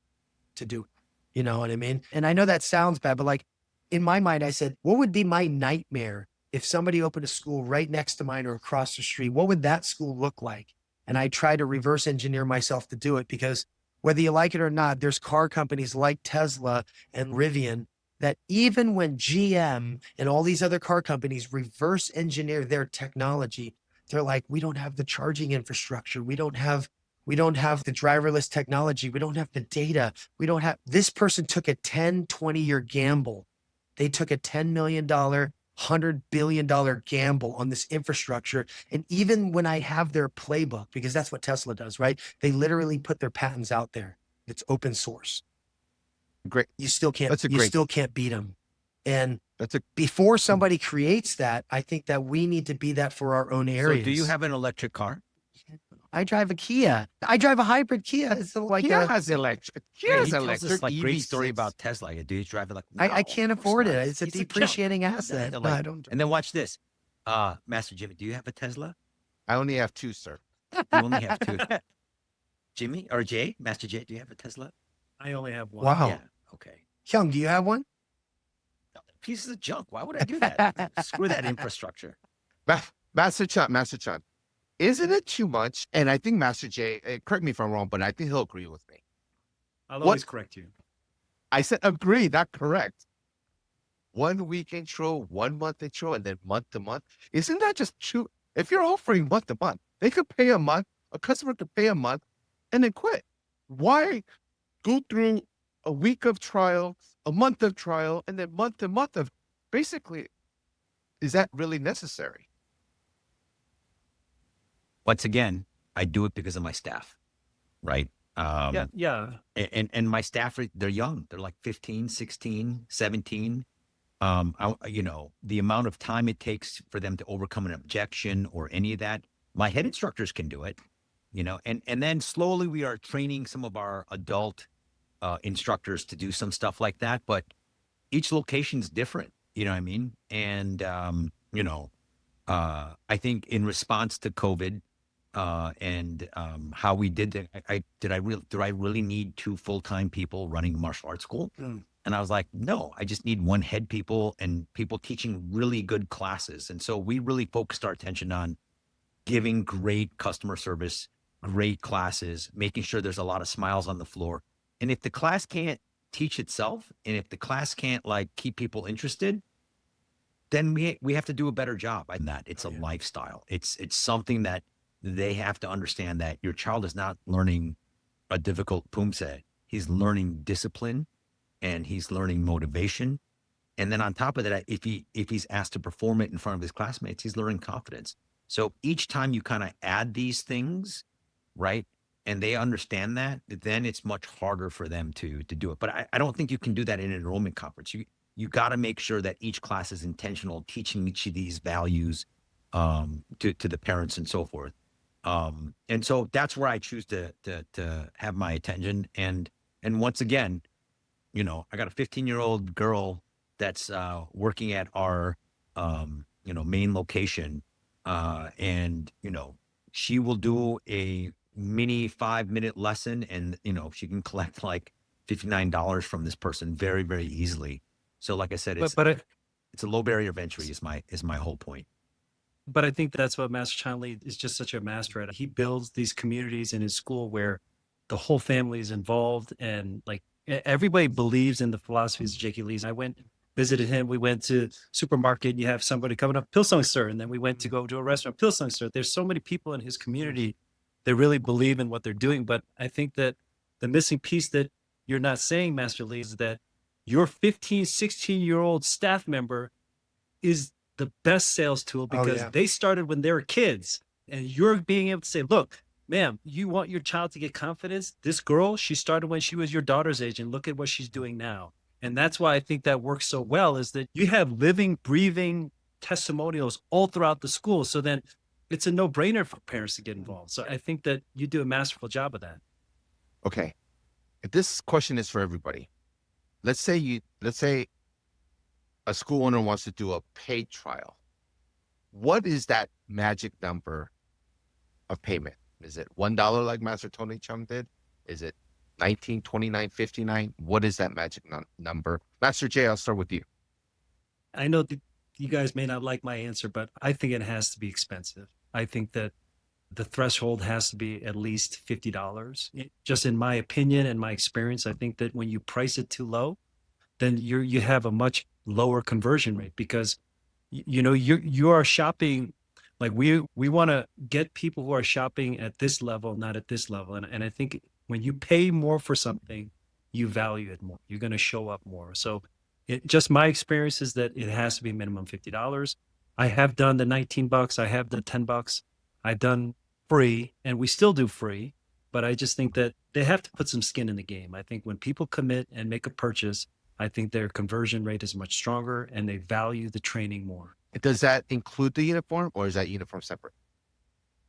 Speaker 2: to do it. You know what I mean? And I know that sounds bad, but like in my mind, I said, what would be my nightmare if somebody opened a school right next to mine or across the street? What would that school look like? And I try to reverse engineer myself to do it, because whether you like it or not, there's car companies like Tesla and Rivian that even when GM and all these other car companies reverse engineer their technology, they're like, we don't have the charging infrastructure. We don't have the driverless technology. We don't have the data. We don't have, this person took a 10, 20-year gamble. They took a $10 million, $100 billion gamble on this infrastructure. And even when I have their playbook, because that's what Tesla does, right? They literally put their patents out there. It's open source.
Speaker 1: Great.
Speaker 2: You still can't,
Speaker 1: That's a
Speaker 2: you
Speaker 1: great,
Speaker 2: still can't beat them. And
Speaker 1: that's a,
Speaker 2: before somebody creates that, I think that we need to be that for our own areas.
Speaker 4: So do you have an electric car?
Speaker 2: I drive a Kia. I drive a hybrid Kia. It's like
Speaker 1: Kia has electric. Kia
Speaker 4: Yeah,
Speaker 1: has
Speaker 4: he tells
Speaker 1: electric.
Speaker 4: this like great story
Speaker 1: EV6.
Speaker 4: about Tesla. Do you drive it? Like,
Speaker 2: I
Speaker 4: "No,
Speaker 2: can't
Speaker 4: of course
Speaker 2: afford it.
Speaker 4: not.
Speaker 2: It's a
Speaker 4: He's junk."
Speaker 2: depreciating asset.
Speaker 4: They're
Speaker 2: No,
Speaker 4: like-
Speaker 2: I don't.
Speaker 4: And then watch this. Master Jimmy, do you have a Tesla?
Speaker 1: I only have two, sir.
Speaker 4: You only have two. Jimmy or Jay? Master Jay, do you have a Tesla?
Speaker 3: I only have one.
Speaker 2: Wow.
Speaker 4: Yeah. Okay.
Speaker 2: Hyung, do you have one?
Speaker 4: Pieces of junk. Why would I do that? Screw that infrastructure.
Speaker 1: Master Chan, isn't it too much? And I think Master J, correct me if I'm wrong, but I think he'll agree with me.
Speaker 3: I'll
Speaker 1: What-
Speaker 3: always correct you.
Speaker 1: I said agree, not correct. 1 week intro, 1 month intro, and then month to month. Isn't that just too? If you're offering month to month, they could pay a month. A customer could pay a month, and then quit. Why go through a week of trial, a month of trial, and then month to month of? Basically, is that really necessary?
Speaker 4: Once again, I do it because of my staff, right?
Speaker 3: Yeah.
Speaker 4: And my staff, they're young. They're like 15, 16, 17. The amount of time it takes for them to overcome an objection or any of that, my head instructors can do it, and then slowly we are training some of our adult instructors to do some stuff like that. But each location's different, you know what I mean? And, I think in response to COVID, and how we did it, do I really need 2 full-time people running a martial arts school? And I was like, no, I just need 1 head people and people teaching really good classes. And so we really focused our attention on giving great customer service, great classes, making sure there's a lot of smiles on the floor. And if the class can't teach itself, and if the class can't like keep people interested, then we have to do a better job in that. It's a lifestyle. It's something that they have to understand, that your child is not learning a difficult pumse. He's learning discipline, and he's learning motivation. And then on top of that, if he's asked to perform it in front of his classmates, he's learning confidence. So each time you kind of add these things, right, and they understand that, then it's much harder for them to do it. But I don't think you can do that in an enrollment conference. You got to make sure that each class is intentional, teaching each of these values to the parents and so forth. And so that's where I choose to have my attention. And once again, I got a 15-year-old girl that's working at our main location, and she will do a mini 5-minute lesson, and she can collect like $59 from this person very, very easily. So like I said, it's a low barrier of entry is my whole point.
Speaker 3: But I think that's what Master Chan Lee is just such a master at. He builds these communities in his school where the whole family is involved, and like everybody believes in the philosophies of J.K. Lee's. I went, visited him. We went to supermarket, and you have somebody coming up, Pilsung Sir. And then we went to go to a restaurant, Pilsung Sir. There's so many people in his community that really believe in what they're doing. But I think that the missing piece that you're not saying, Master Lee, is that your 15, 16-year-old staff member is the best sales tool, because they started when they were kids, and you're being able to say, look, ma'am, you want your child to get confidence? This girl, she started when she was your daughter's age, and look at what she's doing now. And that's why I think that works so well, is that you have living, breathing testimonials all throughout the school. So then it's a no-brainer for parents to get involved. So I think that you do a masterful job of that.
Speaker 1: Okay. If this question is for everybody. Let's say a school owner wants to do a paid trial. What is that magic number of payment? Is it $1 like Master Tony Chung did? Is it 19, 29, 59? What is that magic number? Master Jay, I'll start with you.
Speaker 3: I know that you guys may not like my answer, but I think it has to be expensive. I think that the threshold has to be at least $50. Just in my opinion and my experience, I think that when you price it too low, then you have a much lower conversion rate because you are shopping like we want to get people who are shopping at this level, not at this level. And I think when you pay more for something, you value it more. You're going to show up more. So just my experience is that it has to be minimum $50. I have done the $19. I have the $10. I've done free, and we still do free. But I just think that they have to put some skin in the game. I think when people commit and make a purchase, I think their conversion rate is much stronger and they value the training more.
Speaker 1: Does that include the uniform or is that uniform separate?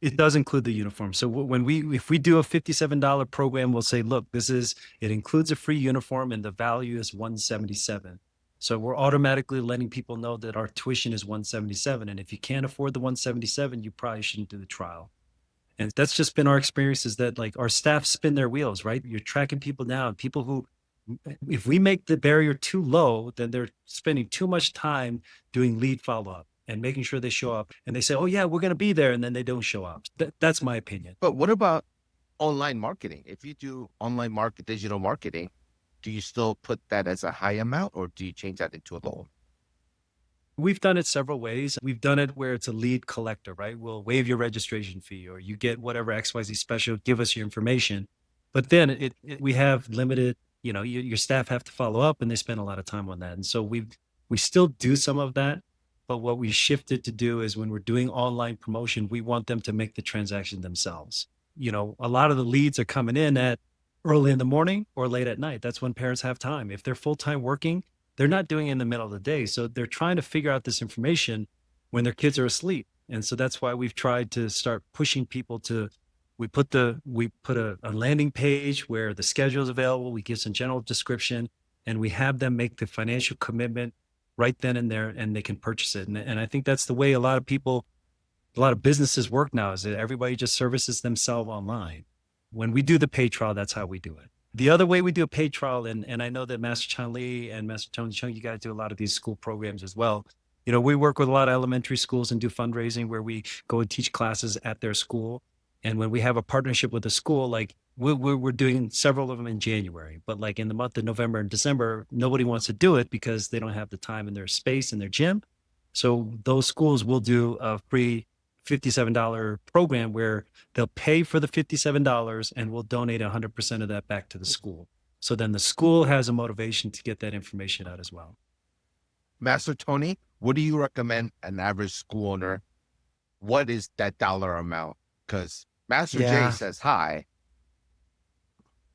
Speaker 3: It does include the uniform. So if we do a $57 program, we'll say, look, it includes a free uniform and the value is $177. So we're automatically letting people know that our tuition is $177. And if you can't afford the $177, you probably shouldn't do the trial. And that's just been our experience, is that like our staff spin their wheels, right? You're tracking people down, people who, if we make the barrier too low, then they're spending too much time doing lead follow-up and making sure they show up. And they say, oh yeah, we're going to be there. And then they don't show up. That's my opinion.
Speaker 1: But what about online marketing? If you do online digital marketing, do you still put that as a high amount or do you change that into a low?
Speaker 3: We've done it several ways. We've done it where it's a lead collector, right? We'll waive your registration fee or you get whatever XYZ special, give us your information. But then we have limited, your staff have to follow up and they spend a lot of time on that. And so we still do some of that. But what we shifted to do is when we're doing online promotion, we want them to make the transaction themselves. A lot of the leads are coming in at early in the morning or late at night. That's when parents have time. If they're full-time working, they're not doing it in the middle of the day. So they're trying to figure out this information when their kids are asleep. And so that's why we've tried to start pushing people we put a landing page where the schedule is available. We give some general description and we have them make the financial commitment right then and there, and they can purchase it. And I think that's the way a lot of businesses work now, is that everybody just services themselves online. When we do the paid trial, that's how we do it. The other way we do a paid trial, and I know that Master Chan Lee and Master Tony Chung, you guys do a lot of these school programs as well. We work with a lot of elementary schools and do fundraising where we go and teach classes at their school. And when we have a partnership with a school, like we're doing several of them in January, but like in the month of November and December, nobody wants to do it because they don't have the time in their space in their gym. So those schools will do a free $57 program where they'll pay for the $57 and we'll donate 100% of that back to the school. So then the school has a motivation to get that information out as well.
Speaker 1: Master Tony, what do you recommend an average school owner? What is that dollar amount? Because Master Jay says high.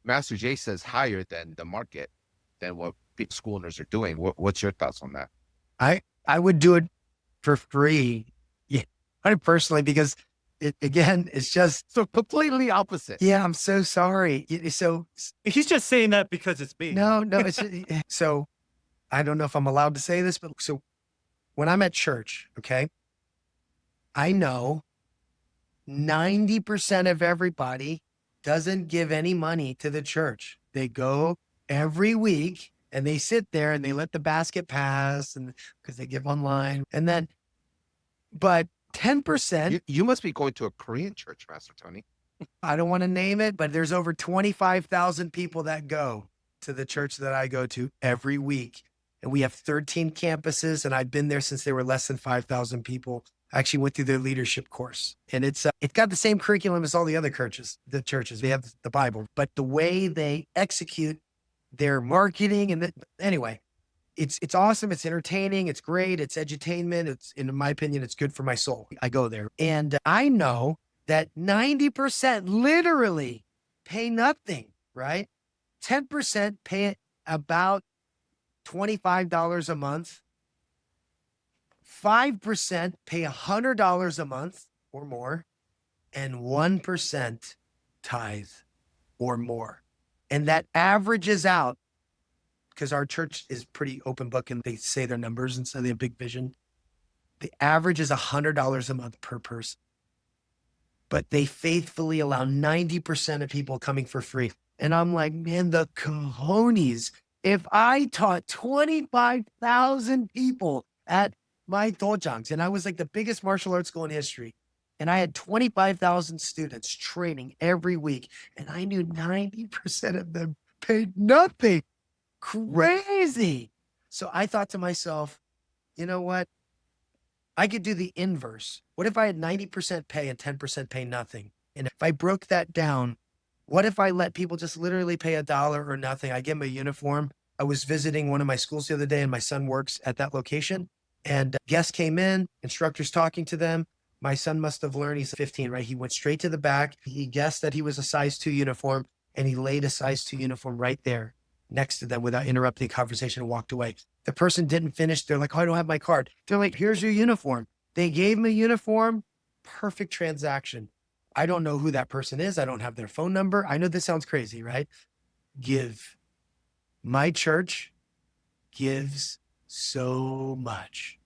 Speaker 1: Master Jay says higher than the market, than what school owners are doing. What's your thoughts on that?
Speaker 2: I would do it for free. Yeah, personally, because it's just
Speaker 1: so completely opposite.
Speaker 2: Yeah, I'm so sorry. So
Speaker 3: he's just saying that because it's me.
Speaker 2: No, it's so I don't know if I'm allowed to say this, but so when I'm at church, okay, I know 90% of everybody doesn't give any money to the church. They go every week and they sit there and they let the basket pass, and because they give online, and then, but 10%.
Speaker 1: You must be going to a Korean church, Master Tony.
Speaker 2: I don't want to name it, but there's over 25,000 people that go to the church that I go to every week. And we have 13 campuses, and I've been there since they were less than 5,000 people. I actually went through their leadership course, and it's got the same curriculum as all the other churches. They have the Bible, but the way they execute their marketing anyway, it's awesome. It's entertaining. It's great. It's edutainment. In my opinion, it's good for my soul. I go there, and I know that 90% literally pay nothing, right? 10% pay about $25 a month. 5% pay $100 a month or more, and 1% tithe or more. And that averages out, because our church is pretty open book and they say their numbers and so they have big vision. The average is $100 a month per person. But they faithfully allow 90% of people coming for free. And I'm like, man, the cojones. If I taught 25,000 people at my dojang, and I was like the biggest martial arts school in history, and I had 25,000 students training every week, and I knew 90% of them paid nothing. Crazy. So I thought to myself, you know what? I could do the inverse. What if I had 90% pay and 10% pay nothing? And if I broke that down, what if I let people just literally pay $1 or nothing? I give them a uniform. I was visiting one of my schools the other day and my son works at that location, and guests came in, instructors talking to them. My son must have learned, he's 15, right? He went straight to the back. He guessed that he was a size 2 uniform, and he laid a size 2 uniform right there next to them without interrupting the conversation and walked away. The person didn't finish. They're like, oh, I don't have my card. They're like, here's your uniform. They gave him a uniform. Perfect transaction. I don't know who that person is. I don't have their phone number. I know this sounds crazy, right? Give. My church gives so much.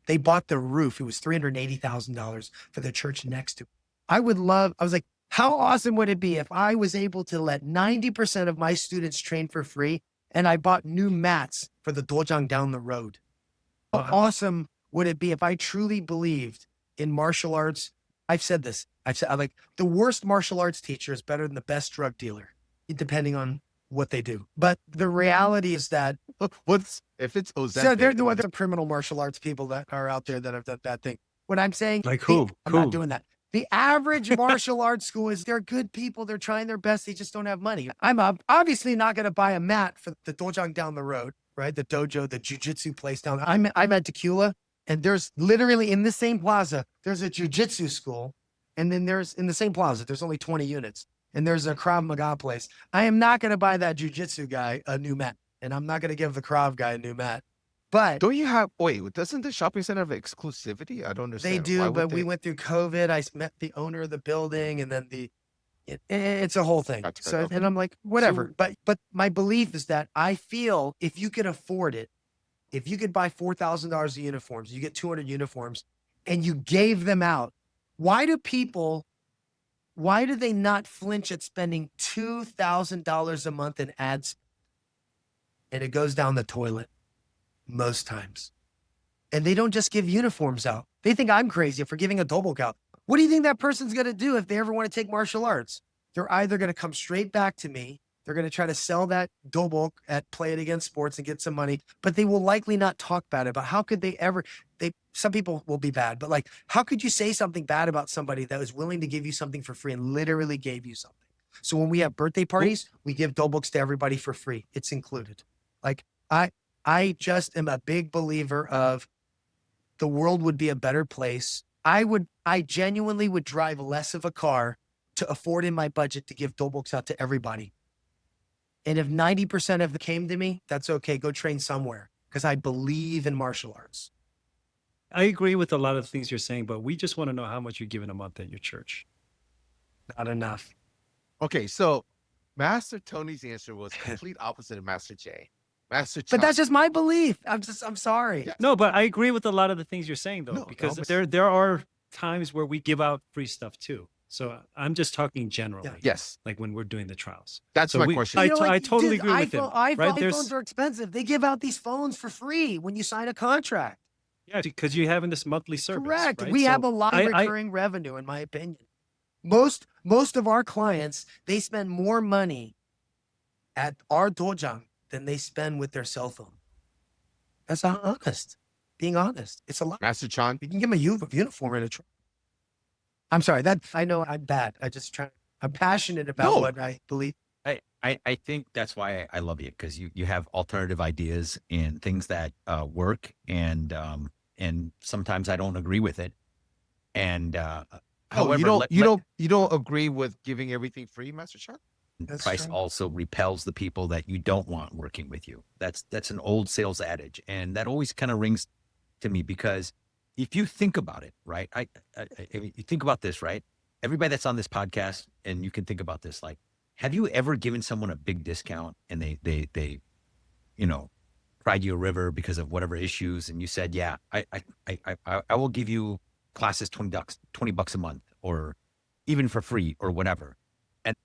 Speaker 2: They bought the roof. It was $380,000 for the church next to it. I was like, how awesome would it be if I was able to let 90% of my students train for free and I bought new mats for the dojang down the road? How awesome would it be if I truly believed in martial arts? I've said this. I'm like, the worst martial arts teacher is better than the best drug dealer, depending on what they do. But the reality is that
Speaker 1: What's if it's Ozempic?
Speaker 2: so they're the other criminal martial arts people that are out there that have done that thing. What I'm saying,
Speaker 3: Like who?
Speaker 2: I'm not doing that. The average martial arts school they're good people. They're trying their best. They just don't have money. I'm obviously not going to buy a mat for the dojang down the road, right? The dojo, the jujitsu place down. I'm at Tequila, and there's literally in the same plaza, there's a jujitsu school. And then there's in the same plaza, there's only 20 units. And there's a Krav Maga place. I am not going to buy that jujitsu guy a new mat. And I'm not going to give the Krav guy a new mat. But
Speaker 1: Don't you have, wait, doesn't the shopping center have exclusivity? I don't understand.
Speaker 2: they do,
Speaker 1: Why would
Speaker 2: but we
Speaker 1: they-
Speaker 2: went through COVID. I met the owner of the building, and then it's a whole thing.
Speaker 1: Gotcha,
Speaker 2: So,
Speaker 1: okay.
Speaker 2: and I'm like, whatever.
Speaker 1: So-
Speaker 2: But my belief is that I feel if you could afford it, if you could buy $4,000 of uniforms, you get 200 uniforms, and you gave them out, why do they not flinch at spending $2,000 a month in ads? And it goes down the toilet most times. And they don't just give uniforms out. They think I'm crazy for giving a dobok out. What do you think that person's going to do if they ever want to take martial arts? They're either going to come straight back to me. They're going to try to sell that dobok at Play It Against Sports and get some money, but they will likely not talk bad about how could they ever, some people will be bad, but like, how could you say something bad about somebody that was willing to give you something for free and literally gave you something? So when we have birthday parties, we give doboks to everybody for free. It's included. Like I just am a big believer of the world would be a better place. I genuinely would drive less of a car to afford in my budget to give doboks out to everybody. And if 90% of them came to me, that's okay. Go train somewhere because I believe in martial arts.
Speaker 3: I agree with a lot of things you're saying, but we just want to know how much you're giving a month at your church.
Speaker 2: Not enough.
Speaker 1: Okay, so Master Tony's answer was complete opposite of Master J. Master
Speaker 2: But that's
Speaker 1: Chan-
Speaker 2: just my belief. I'm sorry.
Speaker 1: Yeah.
Speaker 3: No, but I agree with a lot of the things you're saying though,
Speaker 1: No,
Speaker 3: because
Speaker 1: but-
Speaker 3: there are times where we give out free stuff too. So I'm just talking generally.
Speaker 1: Yes,
Speaker 3: Like when we're doing the trials.
Speaker 1: that's
Speaker 3: So
Speaker 1: my
Speaker 3: we-
Speaker 1: question.
Speaker 3: I
Speaker 2: You know,
Speaker 3: I
Speaker 2: like,
Speaker 3: totally
Speaker 2: dude,
Speaker 3: agree with him, right?
Speaker 2: iPhones
Speaker 3: There's-
Speaker 2: are expensive. They give out these phones for free when you sign a contract.
Speaker 3: Yeah, because you're having this monthly service.
Speaker 2: Correct.
Speaker 3: right?
Speaker 2: We
Speaker 3: So
Speaker 2: have a lot of
Speaker 3: I-
Speaker 2: recurring revenue, in my opinion. Most of our clients, they spend more money at our dojang than they spend with their cell phone. That's honest. Being honest. It's a lot.
Speaker 1: Master Chan,
Speaker 2: You can give them a uniform in a truck. I'm sorry. I know I'm bad. I'm passionate about
Speaker 1: No.
Speaker 2: what I believe.
Speaker 4: I think that's why I love you, because you have alternative ideas and things that work, and sometimes I don't agree with it. And however,
Speaker 1: you don't agree with giving everything free, Master Chan?
Speaker 2: That's
Speaker 4: price
Speaker 2: true.
Speaker 4: also repels the people that you don't want working with you. That's an old sales adage, and that always kind of rings to me, because if you think about it, right? I mean, you think about this, right? Everybody that's on this podcast, and you can think about this, like, have you ever given someone a big discount and they, you know, cried you a river because of whatever issues, and you said, yeah, I will give you classes $20 a month, or even for free or whatever, and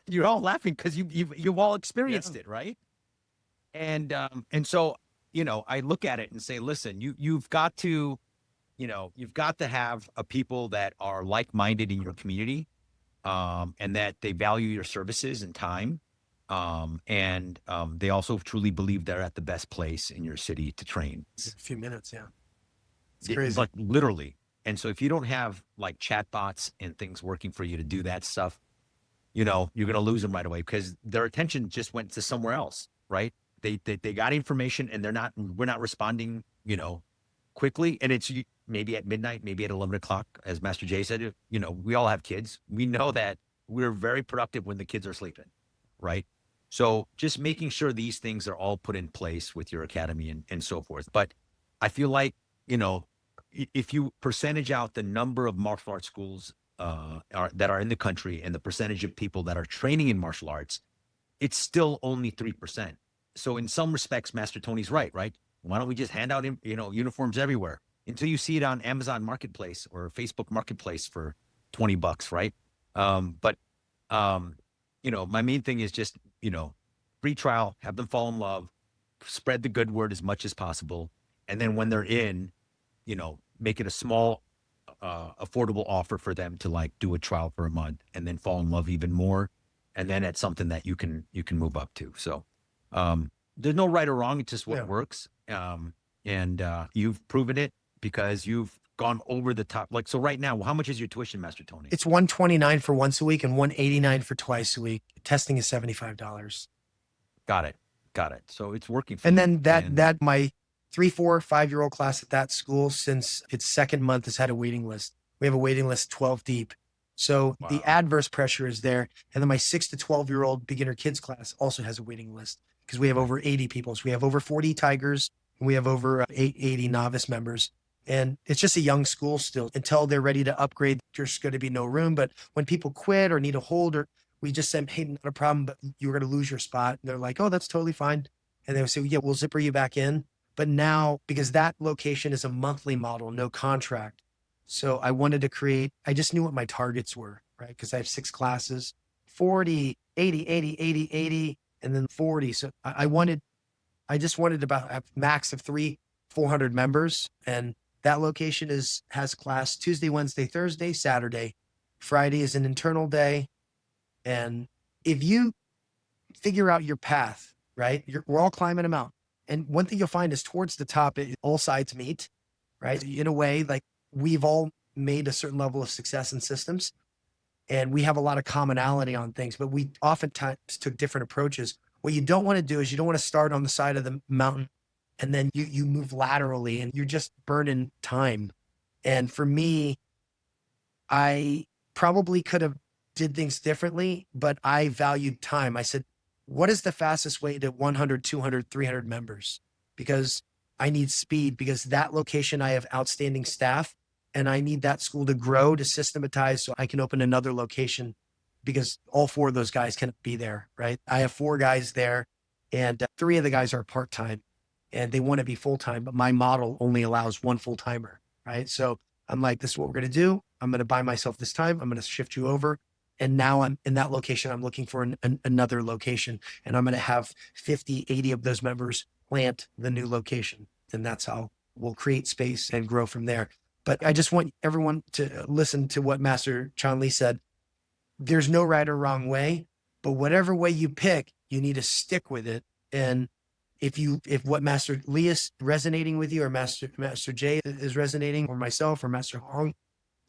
Speaker 4: you're all laughing because you've all experienced it, right? And so, I look at it and say, listen, you've got to, you've got to have a people that are like-minded in your community, and that they value your services and time. And they also truly believe they're at the best place in your city to train.
Speaker 2: It's a few minutes. Yeah. It's crazy.
Speaker 4: Like literally. And so if you don't have like chatbots and things working for you to do that stuff, you're going to lose them right away because their attention just went to somewhere else, right? They got information and we're not responding, quickly. And it's maybe at midnight, maybe at 11 o'clock, as Master Jay said, we all have kids. We know that we're very productive when the kids are sleeping, right? So just making sure these things are all put in place with your academy and so forth. But I feel like, if you percentage out the number of martial arts schools that are in the country and the percentage of people that are training in martial arts, it's still only 3%. So in some respects, Master Tony's right? Why don't we just hand out, uniforms everywhere until you see it on Amazon Marketplace or Facebook Marketplace for $20, right? But my main thing is just, free trial, have them fall in love, spread the good word as much as possible. And then when they're in, make it a small, affordable offer for them to like do a trial for a month and then fall in love even more. And then it's something that you can move up to. So, there's no right or wrong. It's just what works. And you've proven it because you've gone over the top. Like, so right now, how much is your tuition, Master Tony?
Speaker 2: It's $129 for once a week and $189 for twice a week. Testing is $75.
Speaker 4: Got it. So it's working for
Speaker 2: and
Speaker 4: you.
Speaker 2: then that my 3, 4, 5-year-old class at that school, since its second month, has had a waiting list. We have a waiting list 12 deep. So the adverse pressure is there. And then my 6 to 12-year-old beginner kids class also has a waiting list because we have over 80 people. So we have over 40 tigers and we have over 80 novice members. And it's just a young school still. Until they're ready to upgrade, there's going to be no room. But when people quit or need a hold, or we just say, hey, not a problem, but you're going to lose your spot. And they're like, oh, that's totally fine. And they would say, yeah, we'll zipper you back in. But now, because that location is a monthly model, no contract. So I wanted to create, I just knew what my targets were, right? Because I have 6 classes, 40, 80, 80, 80, 80, and then 40. So I just wanted about a max of 400 members. And that location has class Tuesday, Wednesday, Thursday, Saturday. Friday is an internal day. And if you figure out your path, right? We're all climbing a mountain. And one thing you'll find is towards the top, all sides meet, right? In a way, like we've all made a certain level of success in systems and we have a lot of commonality on things, but we oftentimes took different approaches. What you don't want to do is you don't want to start on the side of the mountain and then you move laterally and you're just burning time. And for me, I probably could have did things differently, but I valued time. I said, what is the fastest way to 100, 200, 300 members? Because I need speed, because that location, I have outstanding staff and I need that school to grow, to systematize so I can open another location because all 4 of those guys can be there, right? I have 4 guys there and 3 of the guys are part-time and they want to be full-time, but my model only allows 1 full-timer, right? So I'm like, this is what we're going to do. I'm going to buy myself this time. I'm going to shift you over. And now I'm in that location. I'm looking for another location and I'm going to have 50, 80 of those members plant the new location. And that's how we'll create space and grow from there. But I just want everyone to listen to what Master Chan Lee said. There's no right or wrong way, but whatever way you pick, you need to stick with it. And if what Master Lee is resonating with you, or Master Jay is resonating, or myself or Master Hong,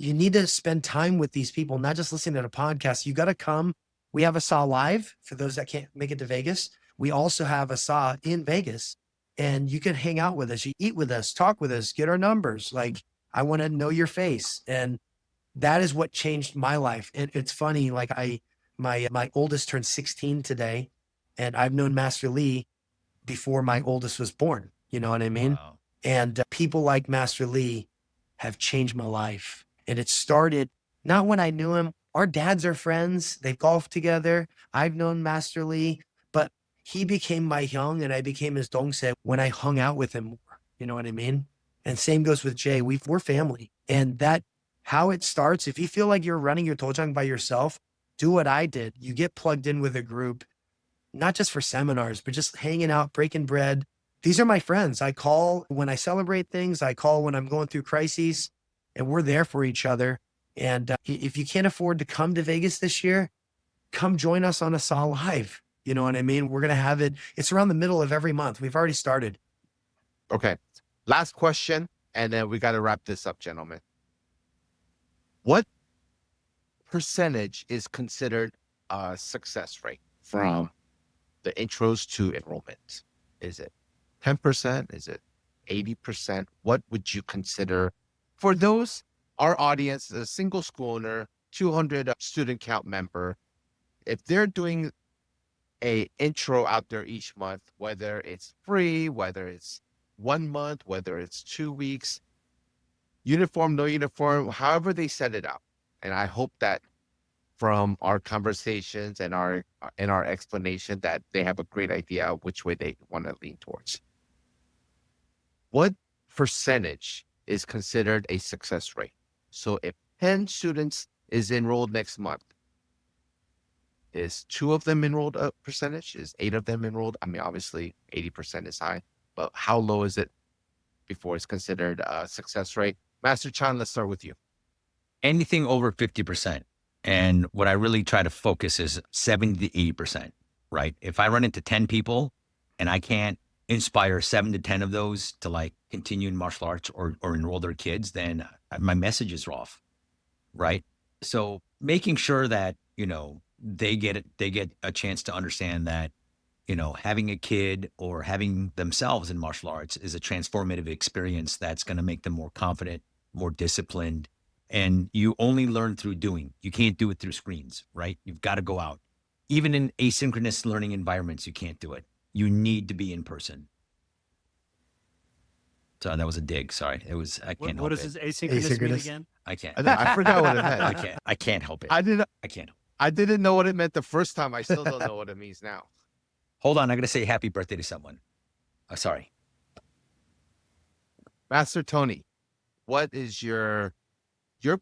Speaker 2: you need to spend time with these people, not just listening to a podcast. You got to come. We have a SAW live for those that can't make it to Vegas. We also have a SAW in Vegas and you can hang out with us. You eat with us, talk with us, get our numbers. Like, I want to know your face. And that is what changed my life. It's funny. Like my oldest turned 16 today and I've known Master Lee before my oldest was born. You know what I mean?
Speaker 4: Wow.
Speaker 2: And people like Master Lee have changed my life. And it started not when I knew him. Our dads are friends. They golf together. I've known Master Lee, but he became my Hyung and I became his Dongse when I hung out with him more. You know what I mean? And same goes with Jay. We're family. And that how it starts, if you feel like you're running your Dojang by yourself, do what I did. You get plugged in with a group, not just for seminars, but just hanging out, breaking bread. These are my friends. I call when I celebrate things. I call when I'm going through crises, and we're there for each other. And if you can't afford to come to Vegas this year, come join us on a Saw Live. You know what I mean? We're going to have it. It's around the middle of every month. We've already started.
Speaker 1: Okay. Last question, and then we got to wrap this up, gentlemen. What percentage is considered a success rate from the intros to enrollment? Is it 10%? Is it 80%? What would you consider for those, our audience, a single school owner, 200 student count member, if they're doing a intro out there each month, whether it's free, whether it's 1 month, whether it's 2 weeks, uniform, no uniform, however they set it up. And I hope that from our conversations and our explanation that they have a great idea of which way they want to lean towards. What percentage is considered a success rate? So if 10 students is enrolled next month, is 2 of them enrolled a percentage? Is 8 of them enrolled? I mean, obviously 80% is high, but how low is it before it's considered a success rate? Master Chan, let's start with you.
Speaker 4: Anything over 50%. And what I really try to focus is 70 to 80%, right? If I run into 10 people and I can't inspire 7 to 10 of those to like continue in martial arts or enroll their kids, then my message is off, right? So making sure that, you know, they get a chance to understand that, you know, having a kid or having themselves in martial arts is a transformative experience that's going to make them more confident, more disciplined. And you only learn through doing. You can't do it through screens, right? You've got to go out. Even in asynchronous learning environments, you can't do it. You need to be in person. So that was a dig. Sorry. It was, I can't help
Speaker 3: What
Speaker 4: it.
Speaker 3: does this asynchronous mean
Speaker 2: Asynchronous.
Speaker 3: again?
Speaker 4: I can't.
Speaker 1: I forgot what it meant.
Speaker 4: I can't help it.
Speaker 1: I didn't.
Speaker 4: I can't.
Speaker 1: I didn't know what it meant the first time. I still don't know what it means now.
Speaker 4: Hold on. I got to say happy birthday to someone. Sorry.
Speaker 1: Master Tony, what is you're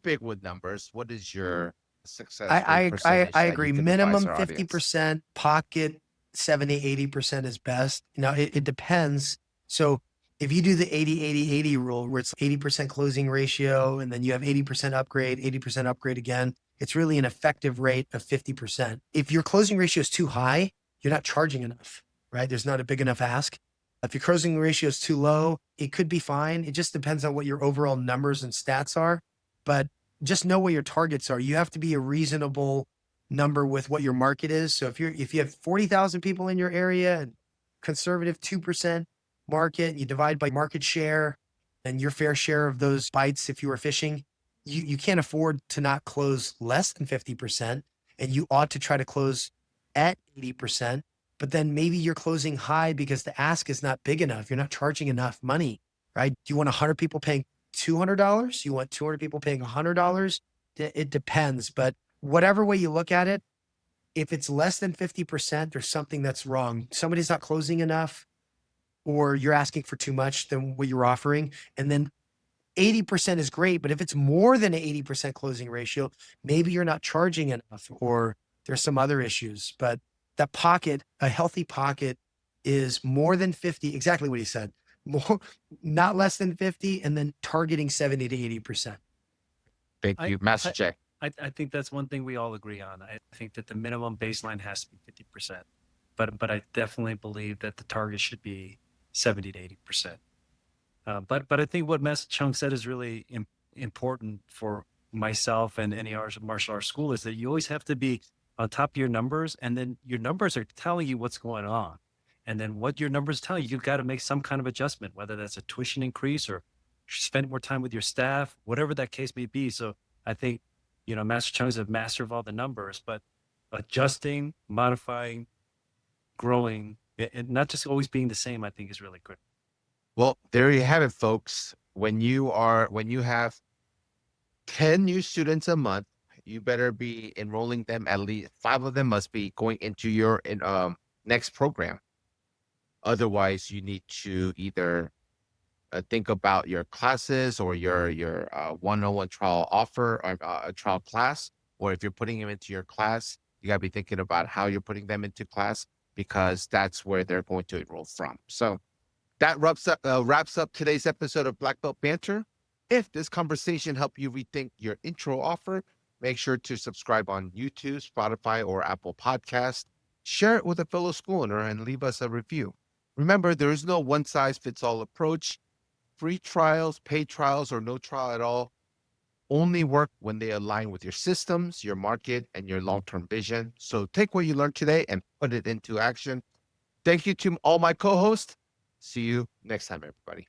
Speaker 1: big with numbers. What is your success rate
Speaker 2: I
Speaker 1: percentage that you
Speaker 2: agree.
Speaker 1: could advise
Speaker 2: Minimum
Speaker 1: our audience?
Speaker 2: 50%, pocket 70-80% is best. Now it depends. So if you do the 80-80-80 rule where it's 80% closing ratio and then you have 80% upgrade, 80% upgrade again, it's really an effective rate of 50%. If your closing ratio is too high, you're not charging enough, right? There's not a big enough ask. If your closing ratio is too low, it could be fine. It just depends on what your overall numbers and stats are. But just know what your targets are. You have to be a reasonable number with what your market is. So if you have 40,000 people in your area and conservative 2% market, you divide by market share and your fair share of those bites, if you were fishing, you can't afford to not close less than 50%. And you ought to try to close at 80%, but then maybe you're closing high because the ask is not big enough. You're not charging enough money, right? Do you want 100 people paying $200? You want 200 people paying $100? It depends, but whatever way you look at it, if it's less than 50%, there's something that's wrong. Somebody's not closing enough, or you're asking for too much than what you're offering. And then 80% is great, but if it's more than an 80% closing ratio, maybe you're not charging enough, or there's some other issues. But that pocket, a healthy pocket, is more than 50, exactly what he said. More, not less than 50, and then targeting 70 to 80%.
Speaker 1: Thank you, Master J.
Speaker 3: I think that's one thing we all agree on. I think that the minimum baseline has to be 50%, but I definitely believe that the target should be 70 to 80%. But I think what Master Chung said is really important for myself and any martial arts school is that you always have to be on top of your numbers, and then your numbers are telling you what's going on. And then what your numbers tell you, you've got to make some kind of adjustment, whether that's a tuition increase or spend more time with your staff, whatever that case may be. So I think, you know, Master Chung is a master of all the numbers, but adjusting, modifying, growing, and not just always being the same, I think is really good.
Speaker 1: Well, there you have it, folks. when you have 10 new students a month, you better be enrolling them. At least 5 of them must be going into your next program. Otherwise, you need to either think about your classes or your one-on-one trial offer or a trial class. Or if you're putting them into your class, you gotta be thinking about how you're putting them into class, because that's where they're going to enroll from. So that wraps up today's episode of Black Belt Banter. If this conversation helped you rethink your intro offer, make sure to subscribe on YouTube, Spotify, or Apple Podcast. Share it with a fellow school owner and leave us a review. Remember, there is no one-size-fits-all approach. Free trials, paid trials, or no trial at all only work when they align with your systems, your market, and your long-term vision. So take what you learned today and put it into action. Thank you to all my co-hosts. See you next time, everybody.